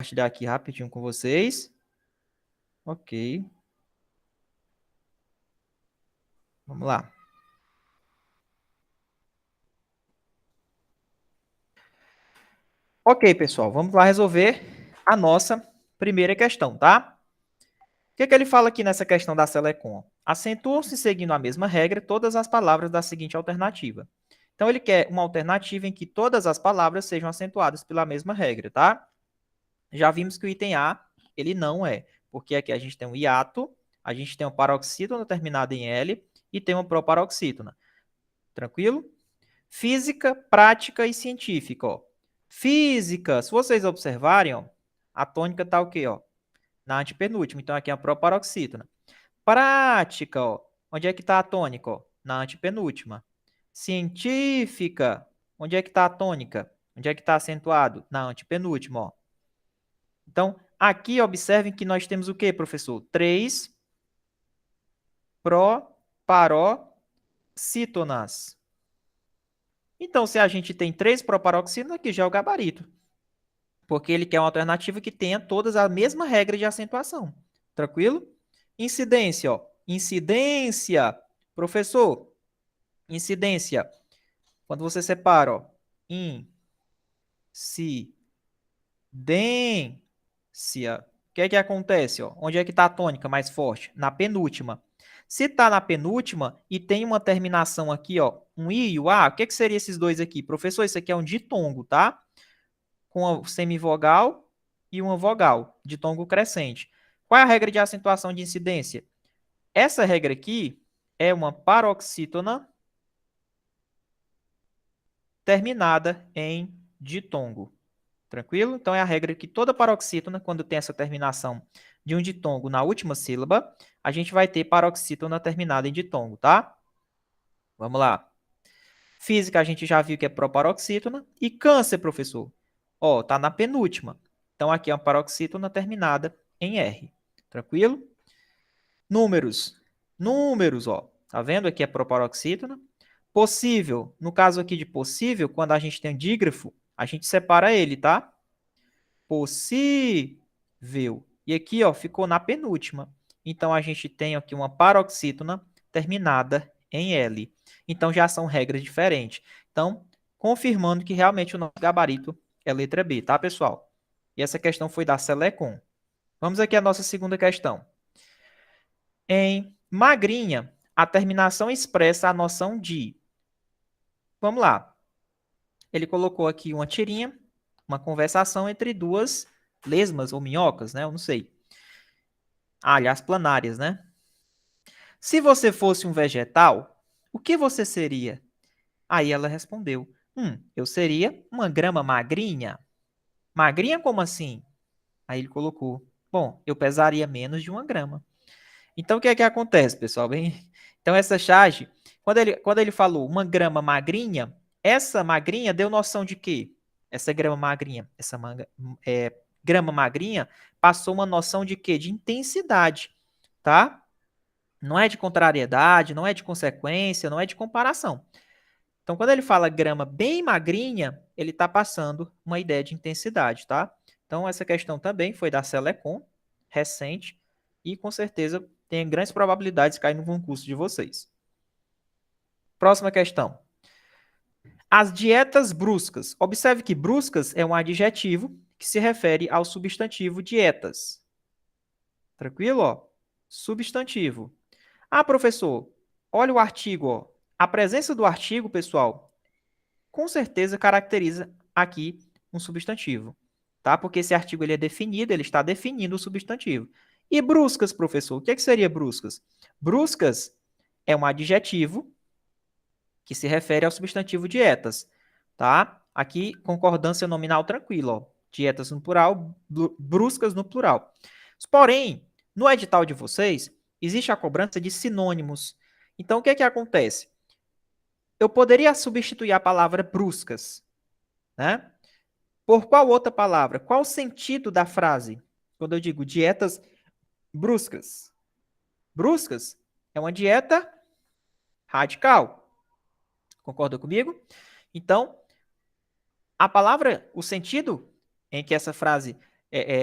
Compartilhar aqui rapidinho com vocês. Ok. Vamos lá. Ok, pessoal. Vamos lá resolver a nossa primeira questão, tá? O que ele fala aqui nessa questão da Selecon? Acentuam-se seguindo a mesma regra todas as palavras da seguinte alternativa. Então, ele quer uma alternativa em que todas as palavras sejam acentuadas pela mesma regra, tá? Já vimos que o item A, ele não é, porque aqui a gente tem um hiato, a gente tem uma paroxítona terminada em L e tem uma proparoxítona. Tranquilo? Física, prática e científica, ó. Física, se vocês observarem, ó, a tônica tá o quê, ó? Na antepenúltima, então aqui é a proparoxítona. Prática, ó. Onde é que está a tônica, ó? Na antepenúltima. Científica, onde é que está a tônica? Onde é que está acentuado? Na antepenúltima, ó. Então, aqui observem que nós temos o quê, professor? 3 proparoxítonas. Então, se a gente tem 3 proparoxítonas, aqui já é o gabarito. Porque ele quer uma alternativa que tenha todas a mesma regra de acentuação. Tranquilo? Incidência, ó. Incidência. Professor, incidência. Quando você separa, ó, incidência, o que é que acontece, ó? Onde é que está a tônica mais forte? Na penúltima. Se está na penúltima e tem uma terminação aqui, ó, um I e o A, o que seria esses dois aqui? Professor, isso aqui é um ditongo, tá? Com a semivogal e uma vogal, ditongo crescente. Qual é a regra de acentuação de incidência? Essa regra aqui é uma paroxítona terminada em ditongo. Tranquilo? Então é a regra que toda paroxítona, quando tem essa terminação de um ditongo na última sílaba, a gente vai ter paroxítona terminada em ditongo, tá? Vamos lá. Física a gente já viu que é proparoxítona. E câncer, professor? Ó, tá na penúltima. Então aqui é uma paroxítona terminada em R. Tranquilo? Números. Números, ó. Tá vendo? Aqui é proparoxítona. Possível. No caso aqui de possível, quando a gente tem um dígrafo, a gente separa ele, tá? Possível. E aqui, ó, ficou na penúltima. Então, a gente tem aqui uma paroxítona terminada em L. Então, já são regras diferentes. Então, confirmando que realmente o nosso gabarito é letra B, tá, pessoal? E essa questão foi da Selecon. Vamos aqui à nossa segunda questão. Em magrinha, a terminação expressa a noção de... Vamos lá. Ele colocou aqui uma tirinha, uma conversação entre duas lesmas ou minhocas, né? Eu não sei. Ah, aliás, planárias, né? Se você fosse um vegetal, o que você seria? Aí ela respondeu: eu seria uma grama magrinha. Magrinha como assim? Aí ele colocou: bom, eu pesaria menos de 1 grama. Então, o que é que acontece, pessoal? Bem, então, essa charge, quando ele falou 1 grama magrinha, essa magrinha deu noção de quê? Essa grama magrinha, grama magrinha passou uma noção de quê? De intensidade, tá? Não é de contrariedade, não é de consequência, não é de comparação. Então, quando ele fala grama bem magrinha, ele está passando uma ideia de intensidade, tá? Então, essa questão também foi da Selecon, recente, e com certeza tem grandes probabilidades de cair no concurso de vocês. Próxima questão. As dietas bruscas. Observe que bruscas é um adjetivo que se refere ao substantivo dietas. Tranquilo? Ó? Substantivo. Ah, professor, olha o artigo. Ó. A presença do artigo, pessoal, com certeza caracteriza aqui um substantivo, tá? Porque esse artigo ele é definido, ele está definindo o substantivo. E bruscas, professor? O que seria bruscas? Bruscas é um adjetivo que se refere ao substantivo dietas, tá? Aqui, concordância nominal tranquila, ó. Dietas no plural, bruscas no plural. Porém, no edital de vocês, existe a cobrança de sinônimos. Então, o que acontece? Eu poderia substituir a palavra bruscas, né? Por qual outra palavra? Qual o sentido da frase? Quando eu digo dietas bruscas. Bruscas é uma dieta radical. Concorda comigo? Então, a palavra, o sentido em que essa frase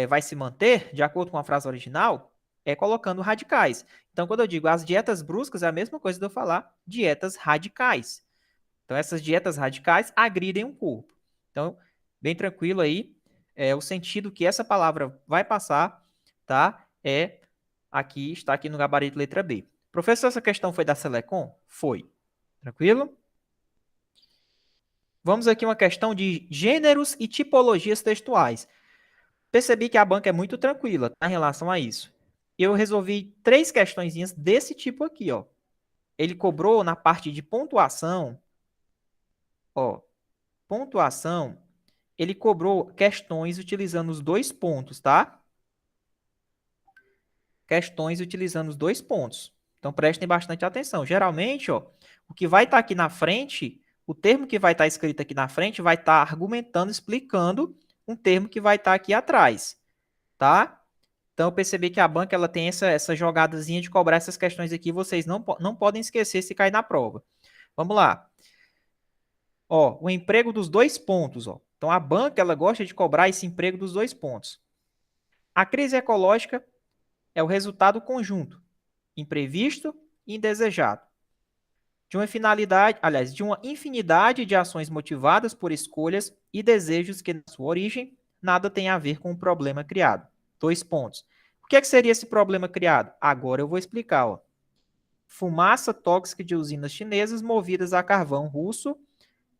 vai se manter, de acordo com a frase original, é colocando radicais. Então, quando eu digo as dietas bruscas, é a mesma coisa de eu falar dietas radicais. Então, essas dietas radicais agridem o corpo. Então, bem tranquilo aí. O sentido que essa palavra vai passar, tá? Está aqui no gabarito letra B. Professor, essa questão foi da Selecom? Foi. Tranquilo? Vamos aqui uma questão de gêneros e tipologias textuais. Percebi que a banca é muito tranquila, tá, em relação a isso. Eu resolvi 3 questõezinhas desse tipo aqui, ó. Ele cobrou na parte de pontuação, ó, pontuação, ele cobrou questões utilizando os 2 pontos, tá? Questões utilizando os 2 pontos. Então prestem bastante atenção. Geralmente, ó, o que vai estar aqui na frente, o termo que vai estar escrito aqui na frente vai estar argumentando, explicando um termo que vai estar aqui atrás, tá? Então eu percebi que a banca ela tem essa jogadazinha de cobrar essas questões aqui, vocês não podem esquecer se cair na prova. Vamos lá. Ó, o emprego dos 2 pontos, ó. Então a banca ela gosta de cobrar esse emprego dos 2 pontos. A crise ecológica é o resultado conjunto, imprevisto e indesejado, de uma finalidade, aliás, de uma infinidade de ações motivadas por escolhas e desejos que, na sua origem, nada tem a ver com o problema criado. 2 pontos. O que seria esse problema criado? Agora eu vou explicar. Ó. Fumaça tóxica de usinas chinesas movidas a carvão russo,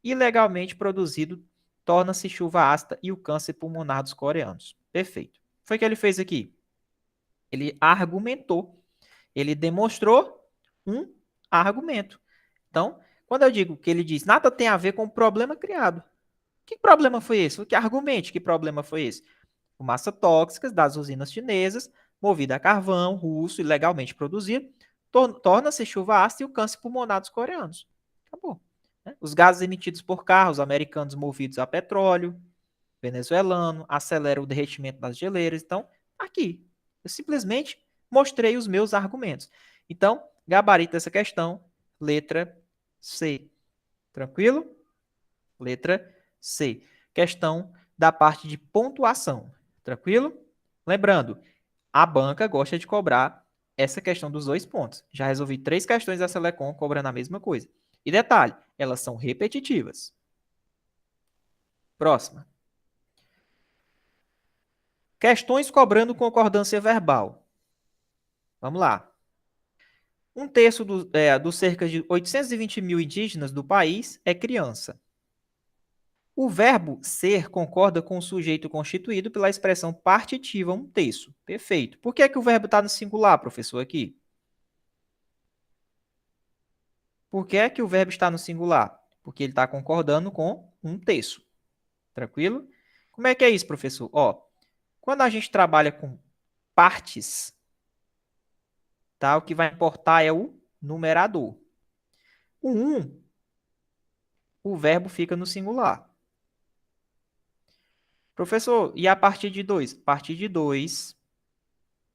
ilegalmente produzido, torna-se chuva ácida e o câncer pulmonar dos coreanos. Perfeito. Foi o que ele fez aqui. Ele argumentou, ele demonstrou um argumento. Então, quando eu digo que ele diz nada tem a ver com o problema criado, que problema foi esse? Que argumente que problema foi esse? Fumaça tóxicas das usinas chinesas, movida a carvão russo ilegalmente produzido, torna-se chuva ácida e o câncer pulmonar dos coreanos. Acabou. Né? Os gases emitidos por carros americanos movidos a petróleo, venezuelano, acelera o derretimento das geleiras. Então, aqui, eu simplesmente mostrei os meus argumentos. Então, gabarito dessa questão, letra C. Tranquilo? Letra C. Questão da parte de pontuação. Tranquilo? Lembrando, a banca gosta de cobrar essa questão dos 2 pontos. Já resolvi 3 questões da Selecom cobrando a mesma coisa. E detalhe, elas são repetitivas. Próxima. Questões cobrando concordância verbal. Vamos lá. Um terço dos cerca de 820 mil indígenas do país é criança. O verbo ser concorda com o sujeito constituído pela expressão partitiva um terço. Perfeito. Por que é que o verbo está no singular, professor, aqui? Por que é que o verbo está no singular? Porque ele está concordando com um terço. Tranquilo? Como é que é isso, professor? Ó, quando a gente trabalha com partes, tá? O que vai importar é o numerador. O o verbo fica no singular. Professor, e a partir de 2? A partir de 2,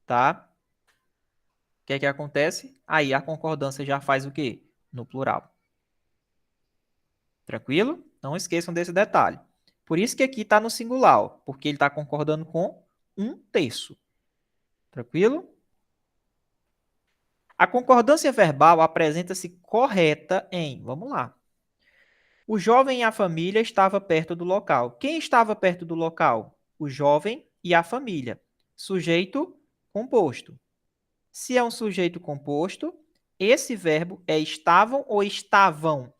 tá? O que é que acontece? Aí a concordância já faz o quê? No plural. Tranquilo? Não esqueçam desse detalhe. Por isso que aqui está no singular, ó, porque ele está concordando com um terço. Tranquilo? A concordância verbal apresenta-se correta em, vamos lá. O jovem e a família estavam perto do local. Quem estava perto do local? O jovem e a família. Sujeito composto. Se é um sujeito composto, esse verbo é estavam ou estavam?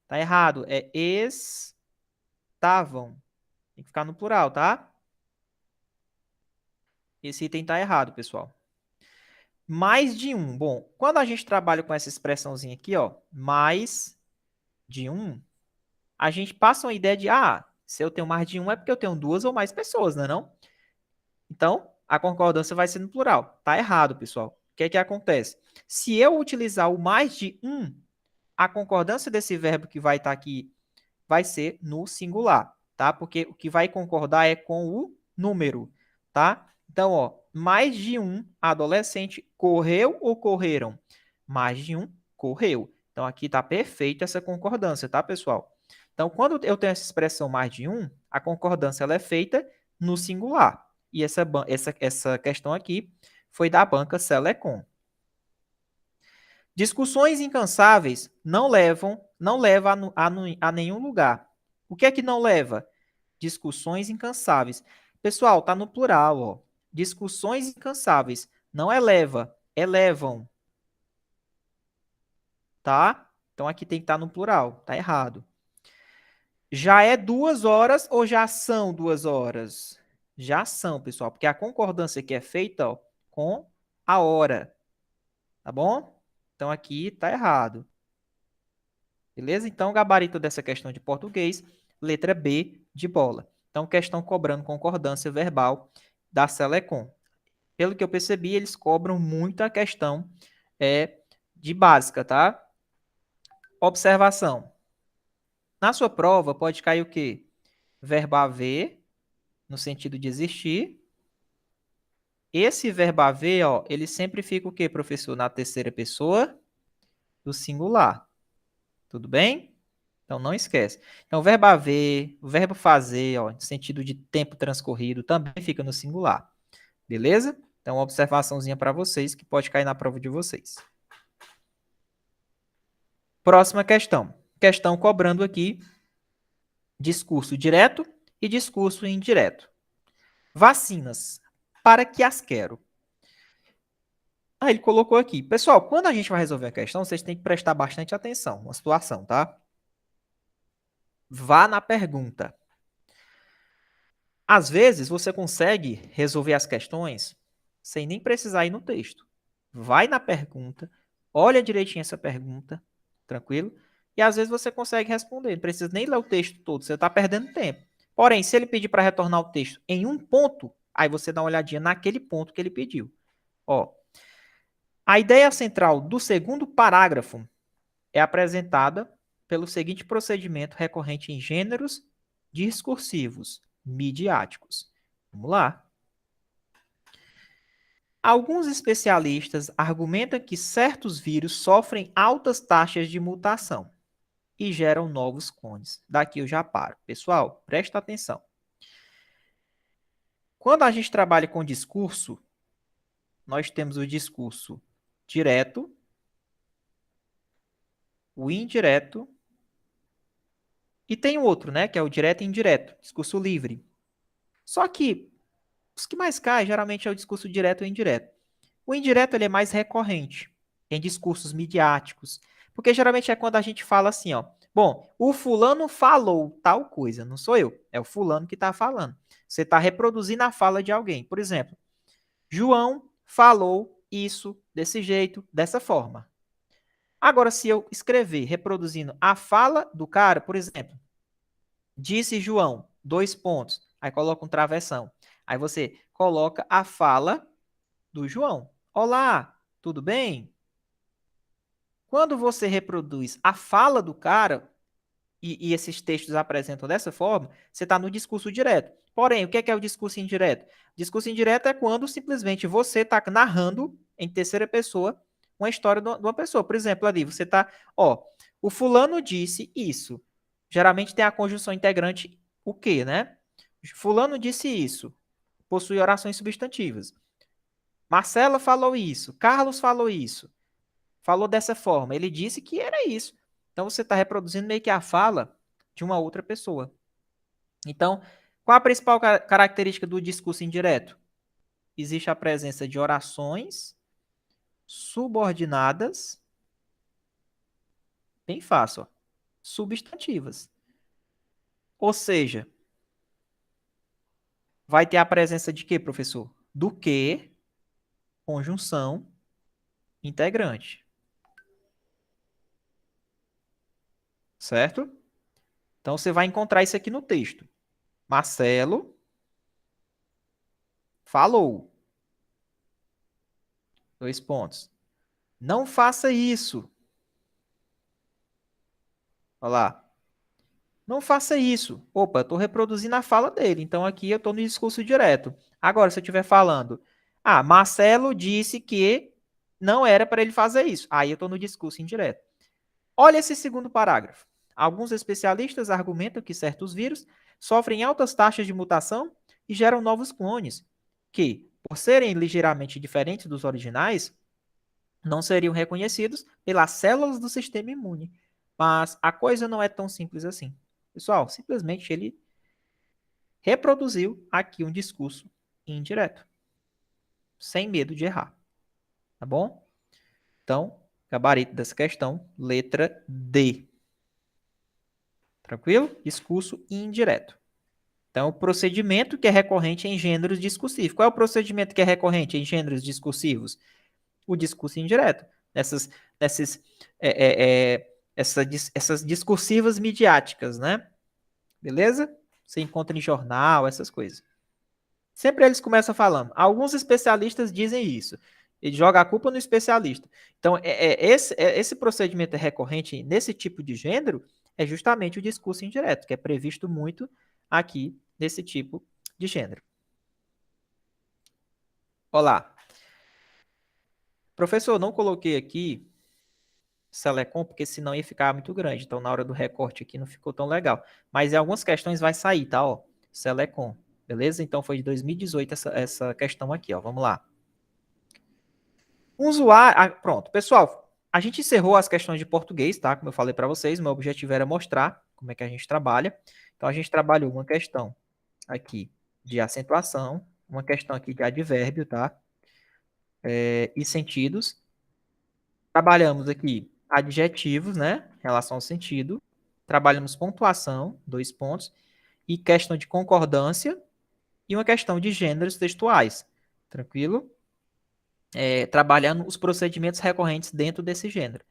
Tá errado, é estavam. Tem que ficar no plural, tá? Esse item tá errado, pessoal. Mais de um. Bom, quando a gente trabalha com essa expressãozinha aqui, ó, mais de um, a gente passa uma ideia de, se eu tenho mais de um é porque eu tenho 2 ou mais pessoas, né, não? Então, a concordância vai ser no plural. Tá errado, pessoal. O que é que acontece? Se eu utilizar o mais de um, a concordância desse verbo que vai estar aqui vai ser no singular, tá? Porque o que vai concordar é com o número, tá? Então, ó, mais de um adolescente correu ou correram? Mais de um correu. Então, aqui está perfeita essa concordância, tá, pessoal? Então, quando eu tenho essa expressão mais de um, a concordância ela é feita no singular. E essa questão aqui foi da banca Selecom. Discussões incansáveis não levam a nenhum lugar. O que é que não leva? Discussões incansáveis. Pessoal, tá no plural, ó. Discussões incansáveis. Não eleva, elevam, tá? Então aqui tem que estar no plural, tá errado. Já é 2 horas ou já são 2 horas? Já são, pessoal, porque a concordância aqui é feita, ó, com a hora, tá bom? Então aqui tá errado. Beleza? Então, o gabarito dessa questão de português, letra B de bola. Então, questão cobrando concordância verbal da Selecom. Pelo que eu percebi, eles cobram muito a questão de básica, tá? Observação. Na sua prova, pode cair o quê? Verbo haver, no sentido de existir. Esse verbo haver, ó, ele sempre fica o quê, professor? Na terceira pessoa do singular. Tudo bem? Então, não esquece. Então, o verbo haver, o verbo fazer, ó, no sentido de tempo transcorrido, também fica no singular. Beleza? Então, uma observaçãozinha para vocês que pode cair na prova de vocês. Próxima questão. Questão cobrando aqui discurso direto e discurso indireto. Vacinas. Para que as quero? Ah, ele colocou aqui. Pessoal, quando a gente vai resolver a questão, vocês têm que prestar bastante atenção na situação, tá? Vá na pergunta. Às vezes, você consegue resolver as questões sem nem precisar ir no texto. Vai na pergunta, olha direitinho essa pergunta, tranquilo? E às vezes você consegue responder. Não precisa nem ler o texto todo, você está perdendo tempo. Porém, se ele pedir para retornar o texto em um ponto, aí você dá uma olhadinha naquele ponto que ele pediu. Ó, a ideia central do segundo parágrafo é apresentada pelo seguinte procedimento recorrente em gêneros discursivos midiáticos. Vamos lá. Alguns especialistas argumentam que certos vírus sofrem altas taxas de mutação e geram novos clones. Daqui eu já paro. Pessoal, presta atenção. Quando a gente trabalha com discurso, nós temos o discurso direto, o indireto e tem o outro, né, que é o direto e indireto, discurso livre. Só que os que mais caem geralmente é o discurso direto e indireto. O indireto ele é mais recorrente em discursos midiáticos, porque geralmente é quando a gente fala assim, ó, bom, o fulano falou tal coisa, não sou eu, é o fulano que está falando. Você está reproduzindo a fala de alguém. Por exemplo, João falou isso desse jeito, dessa forma. Agora, se eu escrever reproduzindo a fala do cara, por exemplo, disse João, 2 pontos, aí coloca um travessão. Aí você coloca a fala do João. Olá, tudo bem? Quando você reproduz a fala do cara, e esses textos apresentam dessa forma, você está no discurso direto. Porém, o que é o discurso indireto? Discurso indireto é quando simplesmente você está narrando em terceira pessoa uma história de uma pessoa. Por exemplo, ali você está, ó, o fulano disse isso. Geralmente tem a conjunção integrante o quê, né? Fulano disse isso. Possui orações substantivas. Marcela falou isso. Carlos falou isso. Falou dessa forma. Ele disse que era isso. Então você está reproduzindo meio que a fala de uma outra pessoa. Então, qual a principal característica do discurso indireto? Existe a presença de orações subordinadas, bem fácil, ó, substantivas. Ou seja, vai ter a presença de quê, professor? Do que, conjunção, integrante. Certo? Então você vai encontrar isso aqui no texto. Marcelo falou. 2 pontos. Não faça isso. Olha lá. Não faça isso. Opa, eu estou reproduzindo a fala dele. Então aqui eu estou no discurso direto. Agora, se eu estiver falando, Marcelo disse que não era para ele fazer isso. Aí eu estou no discurso indireto. Olha esse segundo parágrafo. Alguns especialistas argumentam que certos vírus sofrem altas taxas de mutação e geram novos clones. que, por serem ligeiramente diferentes dos originais, não seriam reconhecidos pelas células do sistema imune. Mas a coisa não é tão simples assim. Pessoal, simplesmente ele reproduziu aqui um discurso indireto, sem medo de errar, tá bom? Então, gabarito dessa questão, letra D. Tranquilo? Discurso indireto. Então, o procedimento que é recorrente em gêneros discursivos. Qual é o procedimento que é recorrente em gêneros discursivos? O discurso indireto. Nessas, essas discursivas midiáticas, né? Beleza? Você encontra em jornal, essas coisas. Sempre eles começam falando. Alguns especialistas dizem isso. Ele joga a culpa no especialista. Então, esse procedimento recorrente nesse tipo de gênero é justamente o discurso indireto, que é previsto muito aqui nesse tipo de gênero. Olá. Professor, não coloquei aqui Selecom, porque senão ia ficar muito grande. Então, na hora do recorte aqui não ficou tão legal. Mas em algumas questões vai sair, tá? Ó, Selecom. Beleza? Então, foi de 2018 essa questão aqui, ó. Vamos lá. Um usuário. Pronto, pessoal. A gente encerrou as questões de português, tá? Como eu falei para vocês, meu objetivo era mostrar como é que a gente trabalha. Então, a gente trabalhou uma questão aqui de acentuação, uma questão aqui de advérbio, tá? E sentidos. Trabalhamos aqui adjetivos, né? Em relação ao sentido. Trabalhamos pontuação, 2 pontos. E questão de concordância e uma questão de gêneros textuais. Tranquilo? Trabalhando os procedimentos recorrentes dentro desse gênero.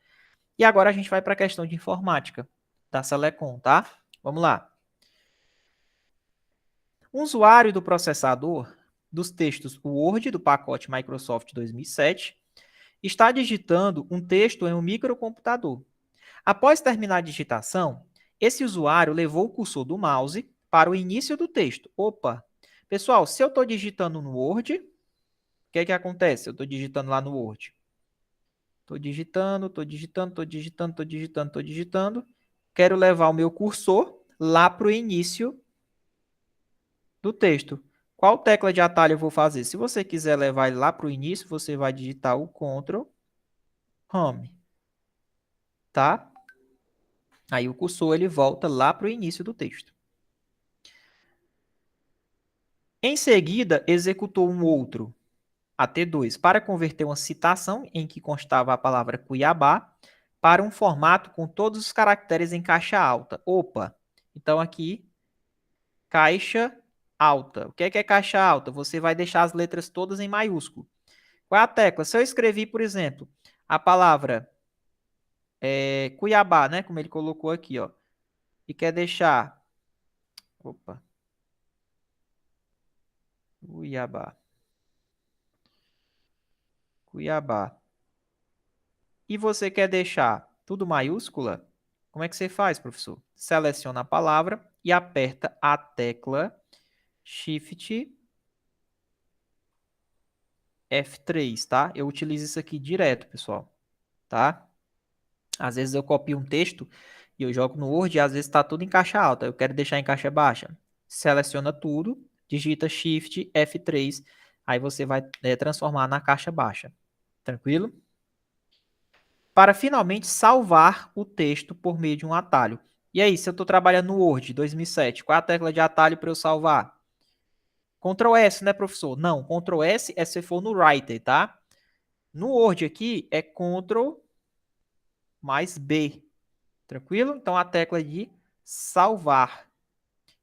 E agora a gente vai para a questão de informática da Selecom, tá? Vamos lá. Um usuário do processador dos textos Word do pacote Microsoft 2007 está digitando um texto em um microcomputador. Após terminar a digitação, esse usuário levou o cursor do mouse para o início do texto. Opa! Pessoal, se eu estou digitando no Word, o que é que acontece? Eu estou digitando lá no Word. Estou digitando, estou digitando, estou digitando, estou digitando, estou digitando. Quero levar o meu cursor lá para o início do texto. Qual tecla de atalho eu vou fazer? Se você quiser levar ele lá para o início, você vai digitar o Ctrl Home, tá? Aí o cursor ele volta lá para o início do texto. Em seguida, executou um outro, AT2, para converter uma citação em que constava a palavra Cuiabá para um formato com todos os caracteres em caixa alta. Opa! Então aqui, caixa alta. O que é caixa alta? Você vai deixar as letras todas em maiúsculo. Qual é a tecla? Se eu escrevi, por exemplo, a palavra Cuiabá, né? Como ele colocou aqui, ó. E quer deixar... Opa. Cuiabá. Cuiabá. E você quer deixar tudo maiúscula? Como é que você faz, professor? Seleciona a palavra e aperta a tecla Shift F3, tá? Eu utilizo isso aqui direto, pessoal, tá? Às vezes eu copio um texto e eu jogo no Word e às vezes está tudo em caixa alta. Eu quero deixar em caixa baixa. Seleciona tudo, digita Shift F3, aí você vai transformar na caixa baixa. Tranquilo? Para finalmente salvar o texto por meio de um atalho. E aí, se eu estou trabalhando no Word 2007, qual é a tecla de atalho para eu salvar? Ctrl S, né, professor? Não, Ctrl S é se for no Writer, tá? No Word aqui é Ctrl mais B. Tranquilo? Então, a tecla de salvar.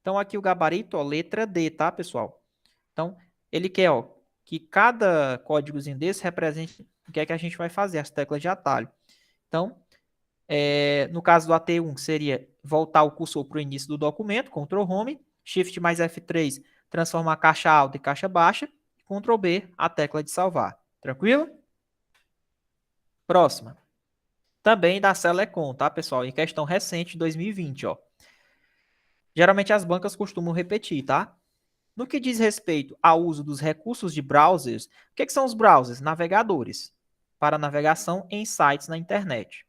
Então, aqui o gabarito, ó, letra D, tá, pessoal? Então, ele quer, ó, que cada códigozinho desse represente o que é que a gente vai fazer, as teclas de atalho. Então, no caso do AT1, seria voltar o cursor para o início do documento, Ctrl Home, Shift mais F3, transformar caixa alta em caixa baixa, Ctrl B, a tecla de salvar. Tranquilo? Próxima. Também da Selecom, tá, pessoal? Em questão recente, 2020, ó. Geralmente as bancas costumam repetir, tá? No que diz respeito ao uso dos recursos de browsers, o que são os browsers? Navegadores para navegação em sites na internet.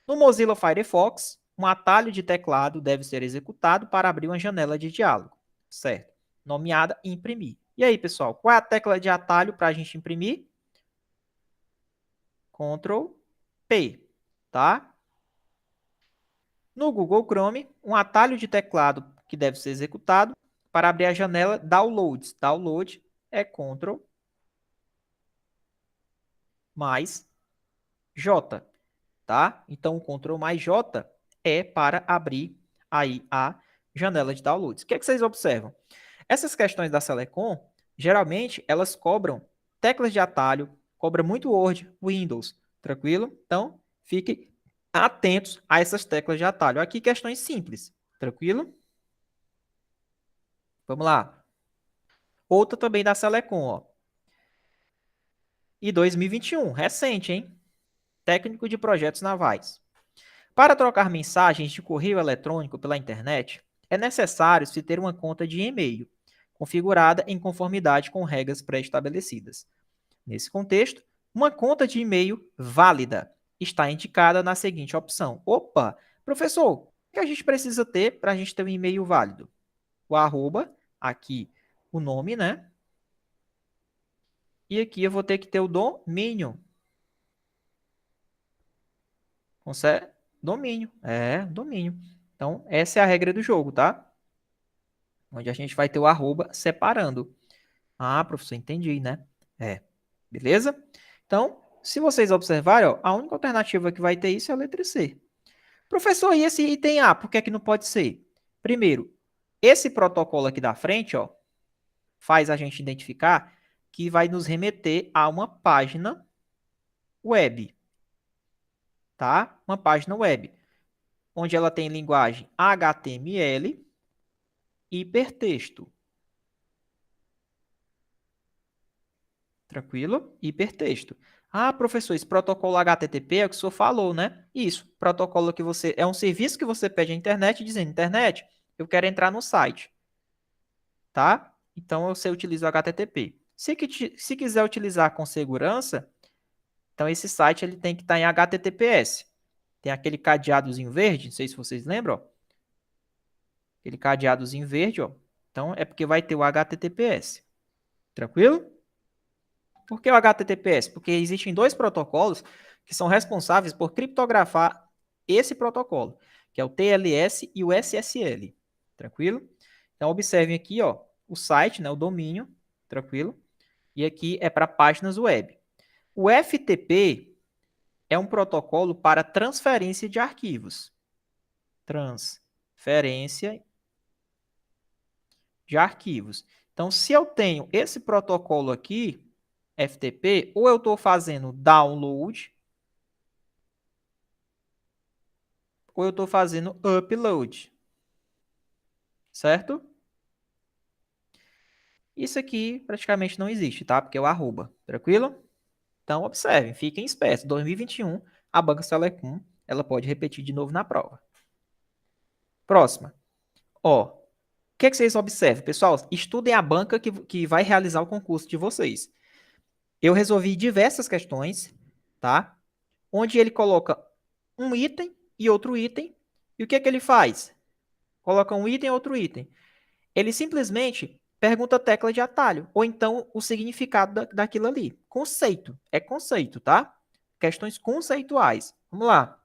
No Mozilla Firefox, um atalho de teclado deve ser executado para abrir uma janela de diálogo, certo? Nomeada imprimir. E aí, pessoal, qual é a tecla de atalho para a gente imprimir? Ctrl P, tá? No Google Chrome, um atalho de teclado que deve ser executado para abrir a janela Downloads. Download é Ctrl mais J, tá? Então, o Ctrl mais J é para abrir aí a janela de downloads. O que é que vocês observam? Essas questões da Selecom, geralmente, elas cobram teclas de atalho, cobra muito Word, Windows, tranquilo? Então, fiquem atentos a essas teclas de atalho. Aqui, questões simples, tranquilo? Vamos lá. Outra também da Selecom, ó. E 2021, recente, hein? Técnico de projetos navais. Para trocar mensagens de correio eletrônico pela internet, é necessário se ter uma conta de e-mail, configurada em conformidade com regras pré-estabelecidas. Nesse contexto, uma conta de e-mail válida está indicada na seguinte opção. Opa, professor, o que a gente precisa ter para a gente ter um e-mail válido? O arroba, aqui o nome, né? E aqui eu vou ter que ter o domínio. Consegue? Domínio. É, domínio. Então, essa é a regra do jogo, tá? Onde a gente vai ter o arroba separando. Ah, professor, entendi, né? É. Beleza? Então, se vocês observarem, ó, a única alternativa que vai ter isso é a letra C. Professor, e esse item A, por que é que não pode ser? Primeiro, esse protocolo aqui da frente, ó, faz a gente identificar que vai nos remeter a uma página web, tá? Uma página web, onde ela tem linguagem HTML e hipertexto. Tranquilo? Hipertexto. Ah, professor, esse protocolo HTTP é o que o senhor falou, né? Isso. Protocolo que você é um serviço que você pede à internet dizendo: internet, eu quero entrar no site, tá? Então você utiliza o HTTP. Se quiser utilizar com segurança, então esse site ele tem que estar em HTTPS. Tem aquele cadeadozinho verde, não sei se vocês lembram, ó. Aquele cadeadozinho verde, ó. Então é porque vai ter o HTTPS. Tranquilo? Por que o HTTPS? Porque existem dois protocolos que são responsáveis por criptografar esse protocolo, que é o TLS e o SSL. Tranquilo? Então, observem aqui, ó, o site, né, o domínio, tranquilo? E aqui é para páginas web. O FTP é um protocolo para transferência de arquivos. Transferência de arquivos. Então, se eu tenho esse protocolo aqui, FTP, ou eu estou fazendo download, ou eu estou fazendo upload, certo? Isso aqui praticamente não existe, tá? Porque é o arroba, tranquilo? Então, observem, fiquem espertos. 2021, a banca Selecom, ela pode repetir de novo na prova. Próxima. Ó, o que, é que vocês observam? Pessoal, estudem a banca que vai realizar o concurso de vocês. Eu resolvi diversas questões, tá? Onde ele coloca um item e outro item. E o que é que ele faz? Coloca um item e outro item. Ele simplesmente pergunta a tecla de atalho, ou então o significado daquilo ali. Conceito. É conceito, tá? Questões conceituais. Vamos lá.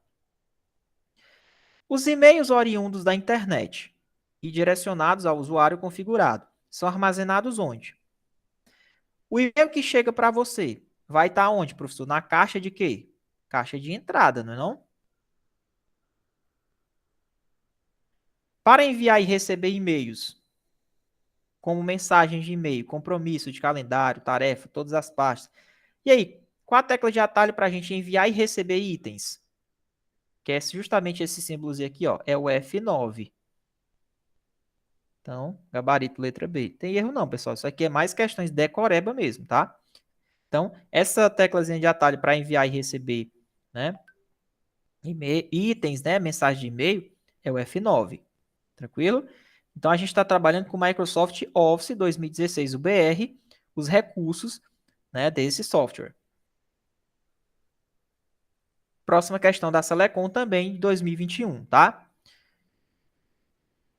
Os e-mails oriundos da internet e direcionados ao usuário configurado são armazenados onde? O e-mail que chega para você vai estar onde, professor? Na caixa de quê? Caixa de entrada, não é não? Para enviar e receber e-mails, como mensagens de e-mail, compromisso de calendário, tarefa, todas as pastas. E aí, qual a tecla de atalho para a gente enviar e receber itens? Que é justamente esse símbolo aqui, ó, é o F9. Então, gabarito letra B. Tem erro não, pessoal. Isso aqui é mais questões decoreba mesmo, tá? Então, essa teclazinha de atalho para enviar e receber, né, itens, né, mensagem de e-mail, é o F9. Tranquilo? Então, a gente está trabalhando com o Microsoft Office 2016, o BR, os recursos, né, desse software. Próxima questão da Selecom também de 2021, tá?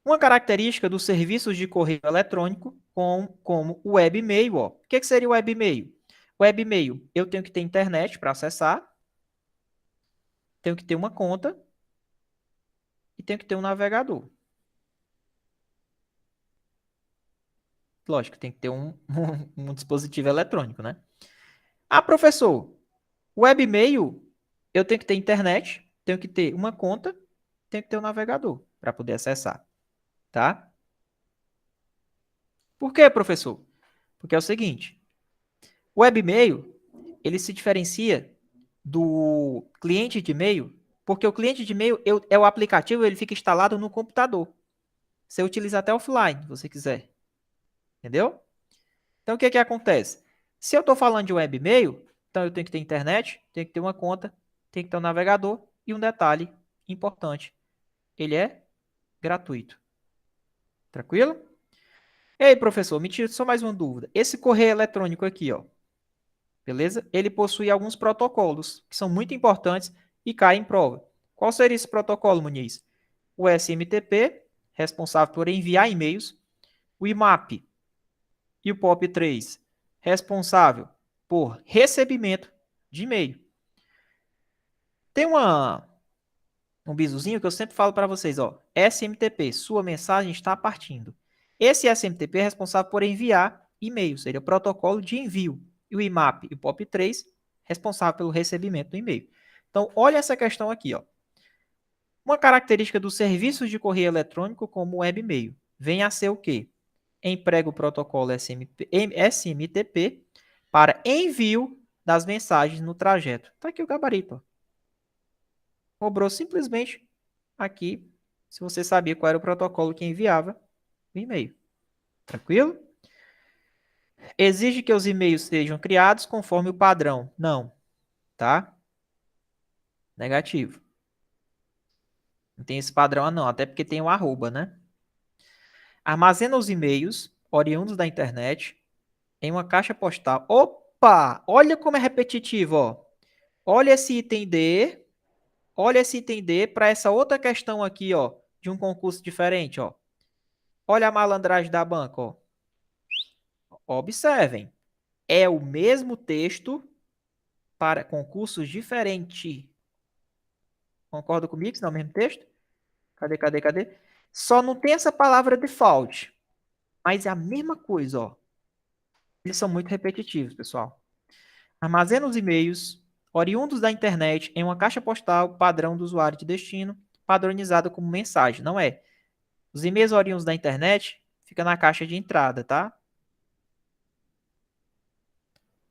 Uma característica dos serviços de correio eletrônico, como o webmail. Ó. O que seria o webmail? O webmail, eu tenho que ter internet para acessar, tenho que ter uma conta e tenho que ter um navegador. Lógico, tem que ter um dispositivo eletrônico, né? Ah, professor, webmail, eu tenho que ter internet, tenho que ter uma conta, tenho que ter um navegador para poder acessar, tá? Por quê, professor? Porque é o seguinte, o webmail, ele se diferencia do cliente de e-mail, porque o cliente de e-mail é o aplicativo, ele fica instalado no computador. Você utiliza até offline, se você quiser. Entendeu? Então, o que acontece? Se eu estou falando de webmail, então eu tenho que ter internet, tenho que ter uma conta, tenho que ter um navegador e um detalhe importante, ele é gratuito. Tranquilo? Ei, professor, me tira só mais uma dúvida. Esse correio eletrônico aqui, ó, beleza? Ele possui alguns protocolos que são muito importantes e caem em prova. Qual seria esse protocolo, Muniz? O SMTP, responsável por enviar e-mails, o IMAP e o POP3, responsável por recebimento de e-mail. Tem um bizuzinho que eu sempre falo para vocês, ó, SMTP, sua mensagem está partindo. Esse SMTP é responsável por enviar e-mail, seria o protocolo de envio. E o IMAP e o POP3, responsável pelo recebimento do e-mail. Então, olha essa questão aqui, ó. Uma característica dos serviços de correio eletrônico como o webmail vem a ser o quê? Emprega o protocolo SMTP para envio das mensagens no trajeto. Tá aqui o gabarito, ó. Cobrou simplesmente aqui se você sabia qual era o protocolo que enviava o e-mail. Tranquilo? Exige que os e-mails sejam criados conforme o padrão. Não, tá? Negativo. Não tem esse padrão, não, até porque tem o arroba, né? Armazena os e-mails oriundos da internet em uma caixa postal. Opa! Olha como é repetitivo, ó. Olha esse item D, olha esse item D para essa outra questão aqui, ó, de um concurso diferente, ó. Olha a malandragem da banca, ó. Observem, é o mesmo texto para concursos diferentes. Concorda comigo que não é o mesmo texto? Cadê? Só não tem essa palavra default, mas é a mesma coisa, ó. Eles são muito repetitivos, pessoal. Armazena os e-mails oriundos da internet em uma caixa postal padrão do usuário de destino, padronizada como mensagem. Não é. Os e-mails oriundos da internet fica na caixa de entrada, tá?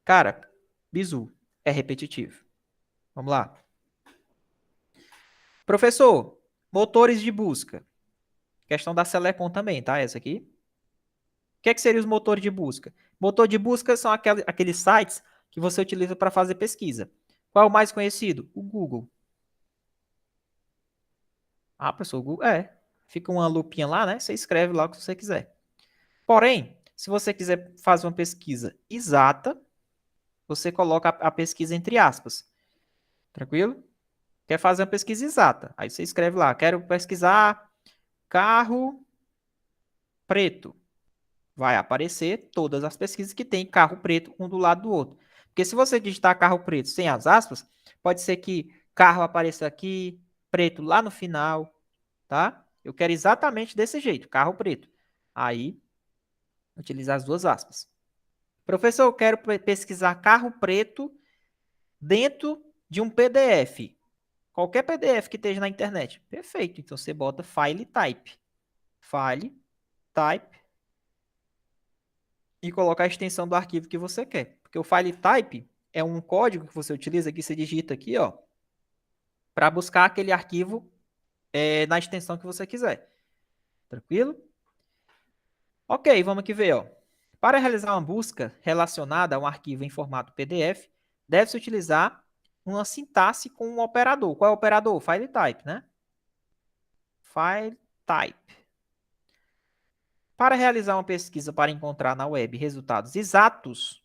Cara, bizu, é repetitivo. Vamos lá. Professor, motores de busca. Questão da Selecon também, tá? Essa aqui. O que seriam os motores de busca? Motor de busca são aqueles sites que você utiliza para fazer pesquisa. Qual é o mais conhecido? O Google. Ah, professor, o Google é. Fica uma lupinha lá, né? Você escreve lá o que você quiser. Porém, se você quiser fazer uma pesquisa exata, você coloca a pesquisa entre aspas. Tranquilo? Quer fazer uma pesquisa exata. Aí você escreve lá, quero pesquisar carro preto. Vai aparecer todas as pesquisas que tem carro preto um do lado do outro. Porque se você digitar carro preto sem as aspas, pode ser que carro apareça aqui, preto lá no final, tá? Eu quero exatamente desse jeito, carro preto. Aí, utilizar as duas aspas. Professor, eu quero pesquisar carro preto dentro de um PDF. Qualquer PDF que esteja na internet. Perfeito. Então você bota file type. File type e colocar a extensão do arquivo que você quer. Porque o file type é um código que você utiliza, que você digita aqui, ó, para buscar aquele arquivo na extensão que você quiser. Tranquilo? Ok, vamos aqui ver, ó. Para realizar uma busca relacionada a um arquivo em formato PDF, deve-se utilizar uma sintaxe com um operador. Qual é o operador? File type, né? File type. Para realizar uma pesquisa para encontrar na web resultados exatos,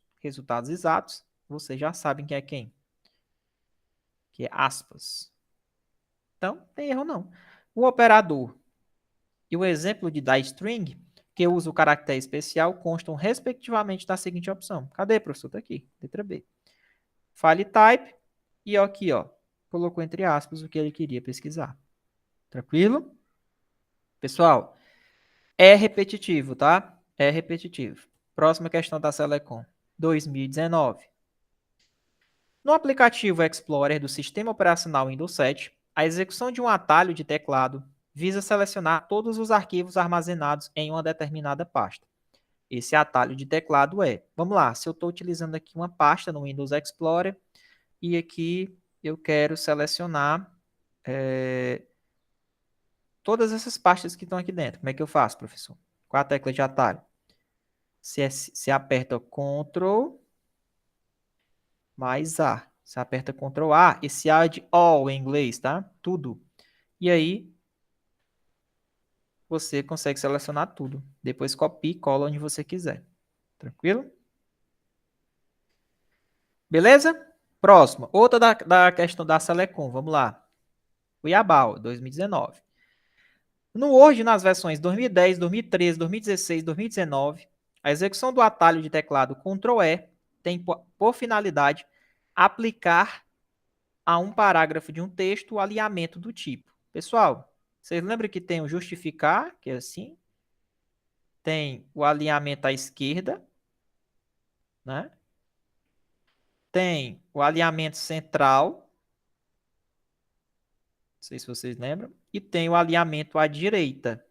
vocês já sabem que é quem? Que é aspas. Então, tem erro não. O operador e o exemplo da string, que usa o caractere especial, constam respectivamente da seguinte opção. Cadê, professor? Está aqui, letra B. File type e aqui, ó, colocou entre aspas o que ele queria pesquisar. Tranquilo? Pessoal, é repetitivo, tá? É repetitivo. Próxima questão da Selecom, 2019. No aplicativo Explorer do sistema operacional Windows 7, a execução de um atalho de teclado visa selecionar todos os arquivos armazenados em uma determinada pasta. Esse atalho de teclado é, vamos lá, se eu estou utilizando aqui uma pasta no Windows Explorer e aqui eu quero selecionar todas essas pastas que estão aqui dentro. Como é que eu faço, professor? Qual a tecla de atalho? Se aperta Ctrl mais A. Você aperta Ctrl A, esse A é de all em inglês, tá? Tudo. E aí, você consegue selecionar tudo. Depois copia e cola onde você quiser. Tranquilo? Beleza? Próxima. Outra da questão da Selecom. Vamos lá. Cuiabá, 2019. No Word, nas versões 2010, 2013, 2016, 2019, a execução do atalho de teclado Ctrl E tem por finalidade aplicar a um parágrafo de um texto o alinhamento do tipo. Pessoal, vocês lembram que tem o justificar, que é assim? Tem o alinhamento à esquerda, né? Tem o alinhamento central, não sei se vocês lembram, e tem o alinhamento à direita,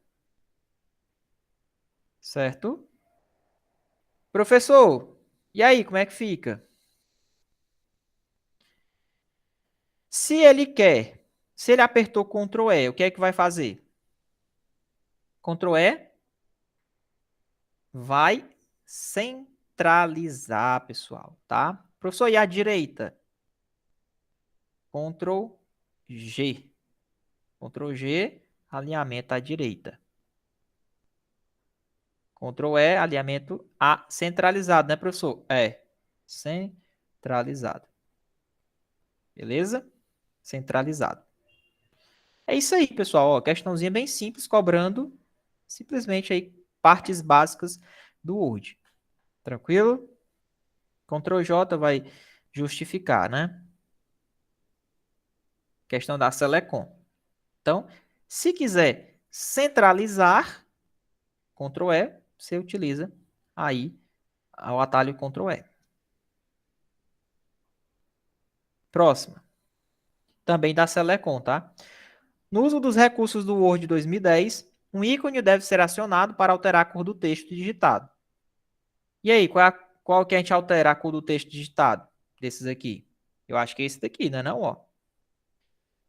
certo? Professor, e aí, como é que fica? Se ele apertou Ctrl E, o que é que vai fazer? Ctrl E vai centralizar, pessoal, tá? Professor, e à direita? Ctrl G. Ctrl G, alinhamento à direita. Ctrl E, alinhamento a centralizado, né, professor? É, centralizado. Beleza? Centralizado. É isso aí, pessoal. Ó, questãozinha bem simples, cobrando simplesmente aí partes básicas do Word. Tranquilo? Ctrl J vai justificar, né? Questão da Selecom. Então, se quiser centralizar, Ctrl E, você utiliza aí o atalho Ctrl E. Próxima. Também da Selecom, tá? No uso dos recursos do Word 2010, um ícone deve ser acionado para alterar a cor do texto digitado. E aí, qual que a gente altera a cor do texto digitado? Desses aqui. Eu acho que é esse daqui, não é não, ó?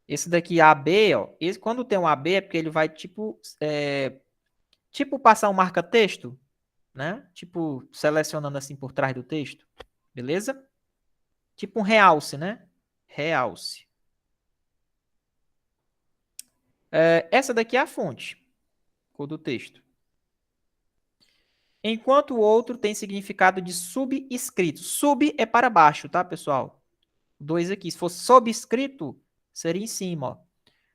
Esse daqui, AB, ó. Quando tem um AB é porque ele vai, tipo passar um marca-texto, né? Tipo, selecionando assim por trás do texto. Beleza? Tipo um realce, né? Realce. Essa daqui é a fonte, cor do texto. Enquanto o outro tem significado de subscrito. Sub é para baixo, tá, pessoal? Dois aqui. Se fosse subscrito, seria em cima, ó.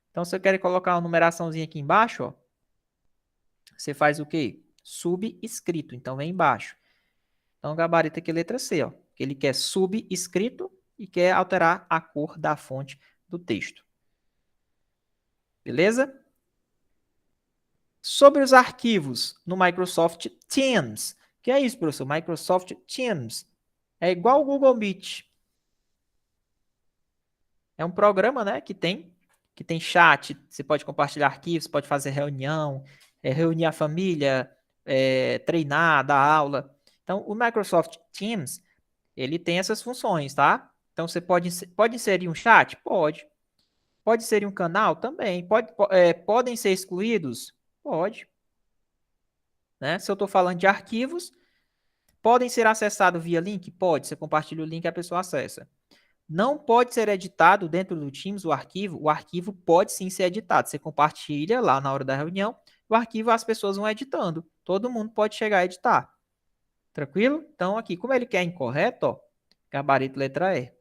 Então, se eu quero colocar uma numeraçãozinha aqui embaixo, ó, você faz o quê? Subscrito. Então, vem embaixo. Então, o gabarito aqui é letra C, ó. Que ele quer subscrito e quer alterar a cor da fonte do texto. Beleza? Sobre os arquivos no Microsoft Teams. Que é isso, professor? Microsoft Teams. É igual o Google Meet. É um programa, né, que tem chat, você pode compartilhar arquivos, pode fazer reunião, reunir a família, treinar, dar aula. Então, o Microsoft Teams, ele tem essas funções, tá? Então, você pode inserir um chat? Pode. Pode inserir um canal? Também. Podem ser excluídos? Pode. Né? Se eu estou falando de arquivos, podem ser acessados via link? Pode. Você compartilha o link e a pessoa acessa. Não pode ser editado dentro do Teams o arquivo pode sim ser editado. Você compartilha lá na hora da reunião, o arquivo as pessoas vão editando. Todo mundo pode chegar a editar. Tranquilo? Então aqui, como ele quer incorreto, ó, gabarito letra E.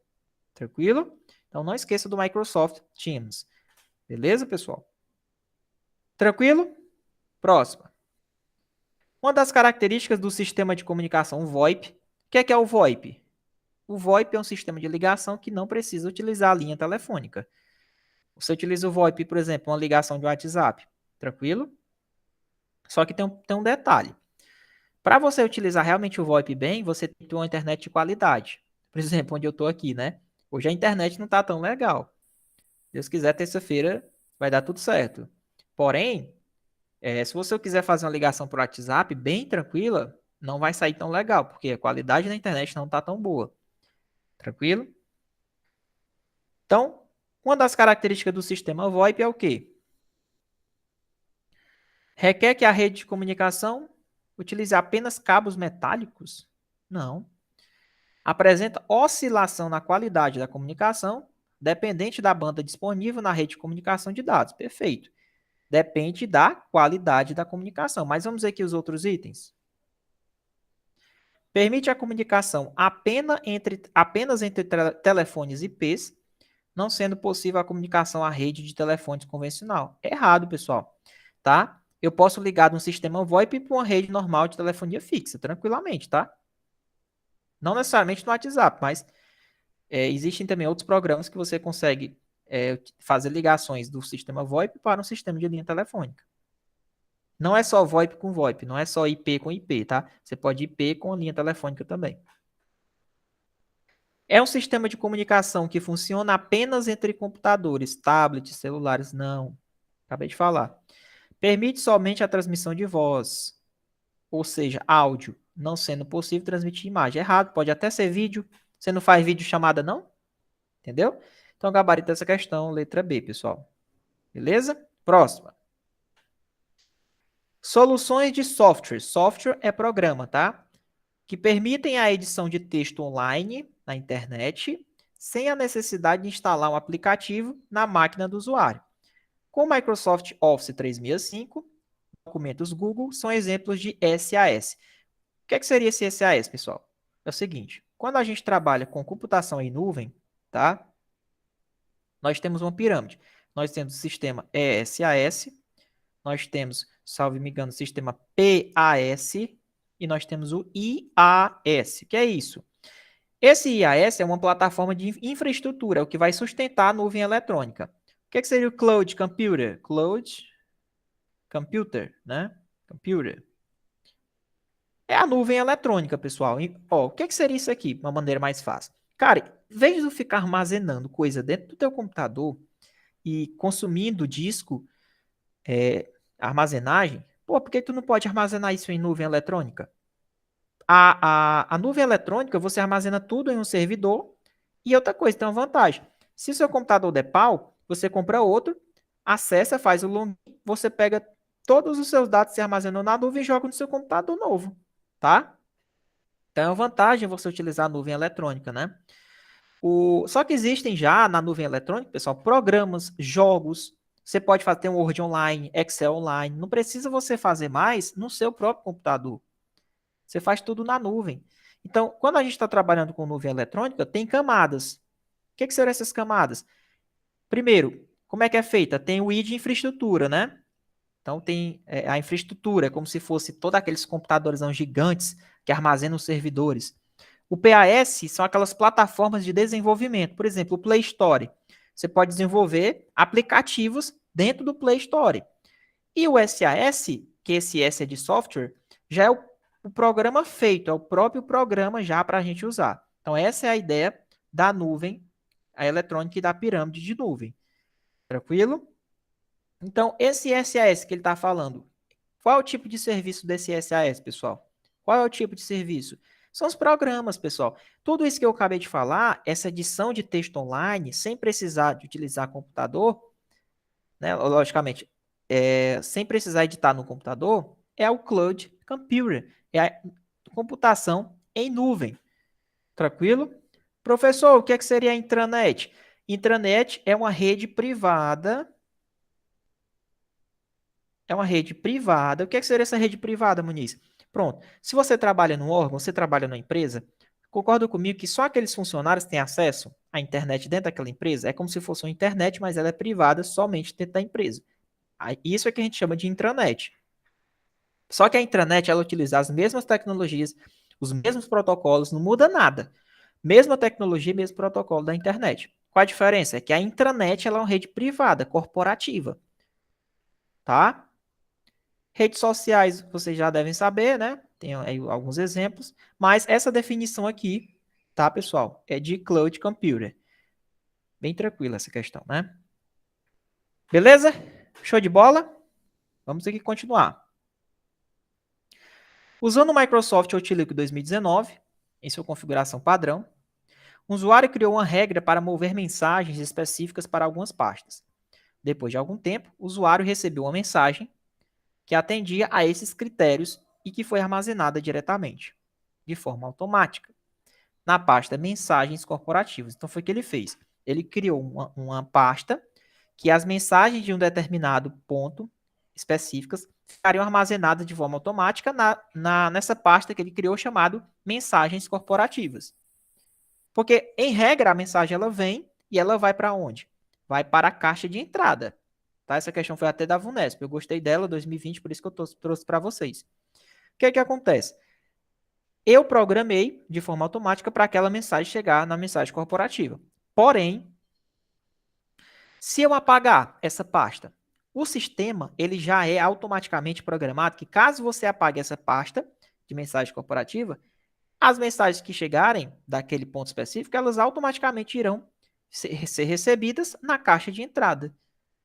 Tranquilo? Então não esqueça do Microsoft Teams. Beleza, pessoal? Tranquilo? Próxima. Uma das características do sistema de comunicação VoIP. O que é o VoIP? O VoIP é um sistema de ligação que não precisa utilizar a linha telefônica. Você utiliza o VoIP, por exemplo, uma ligação de WhatsApp. Tranquilo? Só que tem um detalhe. Para você utilizar realmente o VoIP bem, você tem que ter uma internet de qualidade. Por exemplo, onde eu estou aqui, né? Hoje a internet não está tão legal. Deus quiser, terça-feira vai dar tudo certo. Porém, se você quiser fazer uma ligação por WhatsApp bem tranquila, não vai sair tão legal, porque a qualidade da internet não está tão boa. Tranquilo? Então, uma das características do sistema VoIP é o quê? Requer que a rede de comunicação utilize apenas cabos metálicos? Não. Apresenta oscilação na qualidade da comunicação, dependente da banda disponível na rede de comunicação de dados. Perfeito. Depende da qualidade da comunicação. Mas vamos ver aqui os outros itens. Permite a comunicação apenas entre telefones IPs, não sendo possível a comunicação à rede de telefones convencional. Errado, pessoal. Tá? Eu posso ligar de um sistema VoIP para uma rede normal de telefonia fixa, tranquilamente, tá? Não necessariamente no WhatsApp, mas existem também outros programas que você consegue fazer ligações do sistema VoIP para um sistema de linha telefônica. Não é só VoIP com VoIP, não é só IP com IP, tá? Você pode IP com linha telefônica também. É um sistema de comunicação que funciona apenas entre computadores, tablets, celulares? Não. Acabei de falar. Permite somente a transmissão de voz, ou seja, áudio, não sendo possível transmitir imagem. Errado, pode até ser vídeo. Você não faz vídeo chamada, não? Entendeu? Então, gabarito essa questão, letra B, pessoal. Beleza? Próxima. Soluções de software. Software é programa, tá? Que permitem a edição de texto online na internet, sem a necessidade de instalar um aplicativo na máquina do usuário. Com o Microsoft Office 365, documentos Google são exemplos de SAS. O que seria esse SAS, pessoal? É o seguinte, quando a gente trabalha com computação em nuvem, tá? Nós temos uma pirâmide. Nós temos o sistema ESAS, nós temos, salvo me engano, o sistema PAS e nós temos o IAS. O que é isso? Esse IAS é uma plataforma de infraestrutura, é o que vai sustentar a nuvem eletrônica. O que seria o Cloud Computer? Cloud Computer, né? Computer. É a nuvem eletrônica, pessoal. E, ó, o que seria isso aqui, de uma maneira mais fácil? Cara, em vez de tu ficar armazenando coisa dentro do teu computador e consumindo disco, armazenagem, pô, por que tu não pode armazenar isso em nuvem eletrônica? A nuvem eletrônica, você armazena tudo em um servidor. E outra coisa, tem uma vantagem. Se o seu computador der pau, você compra outro, acessa, faz o login, você pega todos os seus dados que você armazenou na nuvem e joga no seu computador novo, tá? Então é uma vantagem você utilizar a nuvem eletrônica, né? Só que existem já na nuvem eletrônica, pessoal, programas, jogos. Você pode ter um Word online, Excel online. Não precisa você fazer mais no seu próprio computador. Você faz tudo na nuvem. Então, quando a gente está trabalhando com nuvem eletrônica, tem camadas. O que seriam essas camadas? Primeiro, como é que é feita? Tem o I de infraestrutura, né? Então, tem a infraestrutura, é como se fosse todos aqueles computadores gigantes que armazenam os servidores. O PAS são aquelas plataformas de desenvolvimento. Por exemplo, o Play Store. Você pode desenvolver aplicativos dentro do Play Store. E o SAS, que esse S é de software, já é o programa feito, é o próprio programa já para a gente usar. Então, essa é a ideia da nuvem, a eletrônica e da pirâmide de nuvem. Tranquilo? Então, esse SAS que ele está falando, qual é o tipo de serviço desse SAS, pessoal? Qual é o tipo de serviço? São os programas, pessoal. Tudo isso que eu acabei de falar, essa edição de texto online, sem precisar de utilizar computador, né, logicamente, sem precisar editar no computador, é o Cloud Computer, é a computação em nuvem. Tranquilo? Professor, o que seria a intranet? Intranet é uma rede privada. É uma rede privada. O que seria essa rede privada, Muniz? Pronto. Se você trabalha num órgão, você trabalha numa empresa, concorda comigo que só aqueles funcionários têm acesso à internet dentro daquela empresa? É como se fosse uma internet, mas ela é privada somente dentro da empresa. Isso é que a gente chama de intranet. Só que a intranet, ela utiliza as mesmas tecnologias, os mesmos protocolos, não muda nada. Mesma tecnologia, mesmo protocolo da internet. Qual a diferença? É que a intranet, ela é uma rede privada, corporativa, tá? Redes sociais, vocês já devem saber, né? Tem aí alguns exemplos, mas essa definição aqui, tá, pessoal, é de cloud computer. Bem tranquila essa questão, né? Beleza? Show de bola? Vamos aqui continuar. Usando o Microsoft Outlook 2019, em sua configuração padrão, o usuário criou uma regra para mover mensagens específicas para algumas pastas. Depois de algum tempo, o usuário recebeu uma mensagem que atendia a esses critérios e que foi armazenada diretamente, de forma automática, na pasta Mensagens Corporativas. Então, foi o que ele fez. Ele criou uma pasta que as mensagens de um determinado ponto específicas ficariam armazenadas de forma automática nessa pasta que ele criou chamado Mensagens Corporativas. Porque, em regra, a mensagem ela vem e ela vai para onde? Vai para a caixa de entrada. Tá? Essa questão foi até da VUNESP. Eu gostei dela 2020, por isso que eu trouxe para vocês. O que é que acontece? Eu programei de forma automática para aquela mensagem chegar na mensagem corporativa. Porém, se eu apagar essa pasta, o sistema ele já é automaticamente programado que caso você apague essa pasta de mensagem corporativa, as mensagens que chegarem daquele ponto específico, elas automaticamente irão ser recebidas na caixa de entrada,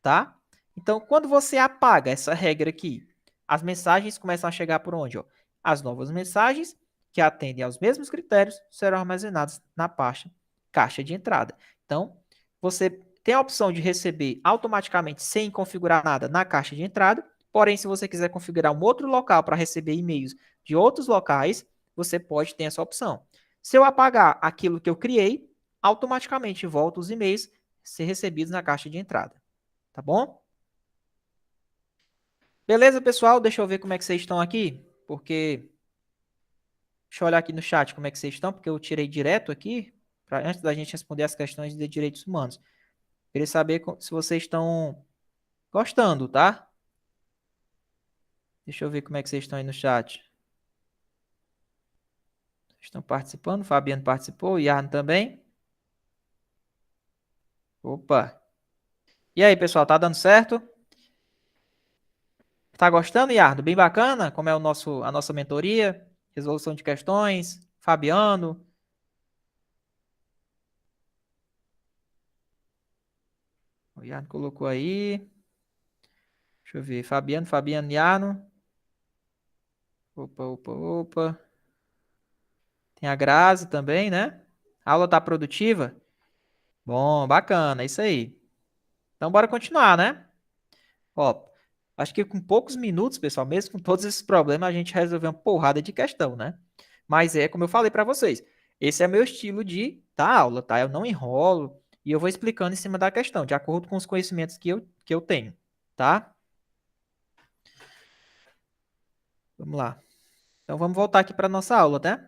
tá? Então, quando você apaga essa regra aqui, as mensagens começam a chegar por onde? Ó? As novas mensagens que atendem aos mesmos critérios serão armazenadas na pasta caixa de entrada. Então, você tem a opção de receber automaticamente sem configurar nada na caixa de entrada, porém, se você quiser configurar um outro local para receber e-mails de outros locais, você pode ter essa opção. Se eu apagar aquilo que eu criei, automaticamente volta os e-mails ser recebidos na caixa de entrada. Tá bom? Beleza, pessoal? Deixa eu ver como é que vocês estão aqui, porque deixa eu olhar aqui no chat como é que vocês estão, porque eu tirei direto aqui, antes da gente responder as questões de direitos humanos. Queria saber se vocês estão gostando, tá? Deixa eu ver como é que vocês estão aí no chat. Estão participando? O Fabiano participou, o Yarn também. Opa! E aí, pessoal, tá dando certo? Tá gostando, Yardo? Bem bacana? Como é a nossa mentoria? Resolução de questões? Fabiano? O Yardo colocou aí. Deixa eu ver. Fabiano, Yarno. Opa, opa, opa. Tem a Grazi também, né? A aula tá produtiva? Bom, bacana, é isso aí. Então, bora continuar, né? Ó, acho que com poucos minutos, pessoal, mesmo com todos esses problemas, a gente resolveu uma porrada de questão, né? Mas é como eu falei para vocês, esse é meu estilo de dar aula, tá? Eu não enrolo e eu vou explicando em cima da questão, de acordo com os conhecimentos que eu tenho, tá? Vamos lá. Então vamos voltar aqui para nossa aula, tá?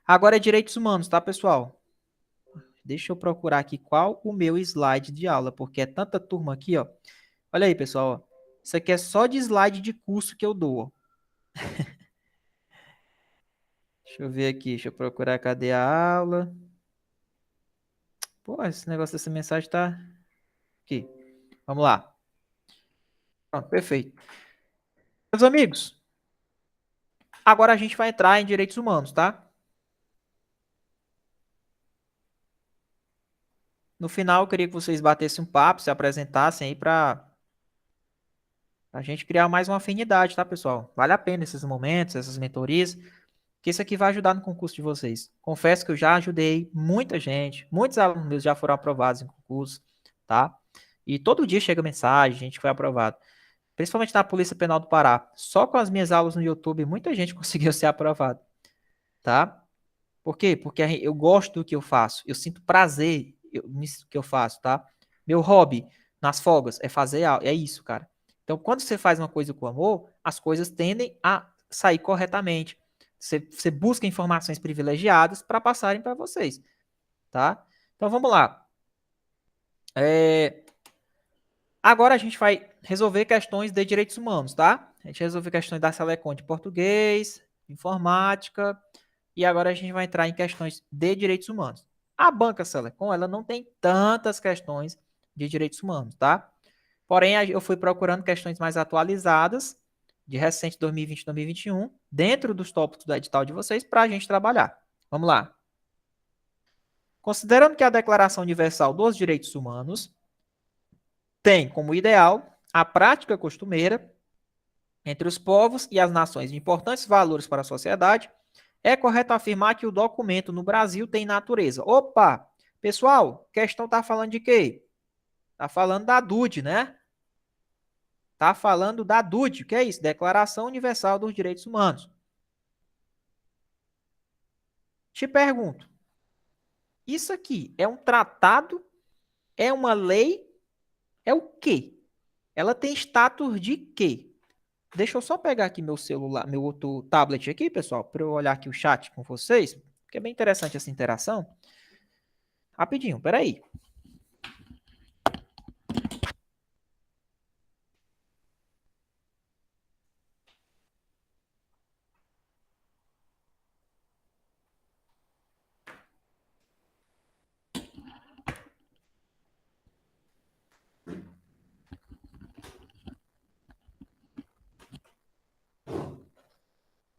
Agora é direitos humanos, tá, pessoal? Deixa eu procurar aqui qual o meu slide de aula, porque é tanta turma aqui, ó. Olha aí, pessoal, ó. Isso aqui é só de slide de curso que eu dou, ó. Deixa eu ver aqui, deixa eu procurar cadê a aula. Pô, esse negócio dessa mensagem tá aqui. Vamos lá. Pronto, perfeito. Meus amigos, agora a gente vai entrar em direitos humanos, tá? No final, eu queria que vocês batessem um papo, se apresentassem aí para a gente criar mais uma afinidade, tá, pessoal? Vale a pena esses momentos, essas mentorias, que isso aqui vai ajudar no concurso de vocês. Confesso que eu já ajudei muita gente, muitos alunos meus já foram aprovados em concurso, tá? E todo dia chega mensagem, gente que foi aprovado. Principalmente na Polícia Penal do Pará. Só com as minhas aulas no YouTube, muita gente conseguiu ser aprovado, tá? Por quê? Porque eu gosto do que eu faço. Eu sinto prazer nisso que eu faço, tá? Meu hobby nas folgas é fazer aula. É isso, cara. Então, quando você faz uma coisa com amor, as coisas tendem a sair corretamente. Você busca informações privilegiadas para passarem para vocês, tá? Então, vamos lá. Agora a gente vai resolver questões de direitos humanos, tá? A gente resolveu questões da Selecon de português, informática, e agora a gente vai entrar em questões de direitos humanos. A banca Selecon, ela não tem tantas questões de direitos humanos, tá? Porém, eu fui procurando questões mais atualizadas, de recente 2020 e 2021, dentro dos tópicos do edital de vocês, para a gente trabalhar. Vamos lá. Considerando que a Declaração Universal dos Direitos Humanos tem como ideal a prática costumeira entre os povos e as nações de importantes valores para a sociedade, é correto afirmar que o documento no Brasil tem natureza. Opa! Pessoal, questão está falando de quê? Está falando da DUD, né? Está falando da DUD. O que é isso? Declaração Universal dos Direitos Humanos. Te pergunto, isso aqui é um tratado? É uma lei? É o quê? Ela tem status de quê? Deixa eu só pegar aqui meu celular, meu outro tablet aqui, pessoal, para eu olhar aqui o chat com vocês, que é bem interessante essa interação. Rapidinho, peraí.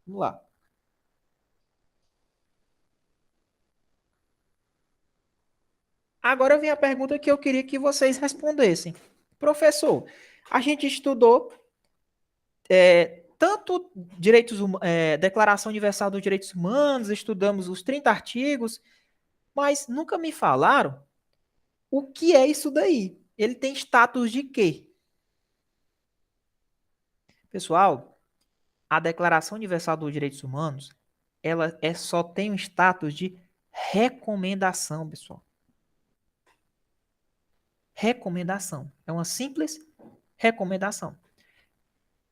Vamos lá. Agora vem a pergunta que eu queria que vocês respondessem. Professor, a gente estudou tanto Declaração Universal dos Direitos Humanos, estudamos os 30 artigos, mas nunca me falaram o que é isso daí. Ele tem status de quê? Pessoal, a Declaração Universal dos Direitos Humanos, ela só tem um status de recomendação, pessoal. Recomendação. É uma simples recomendação.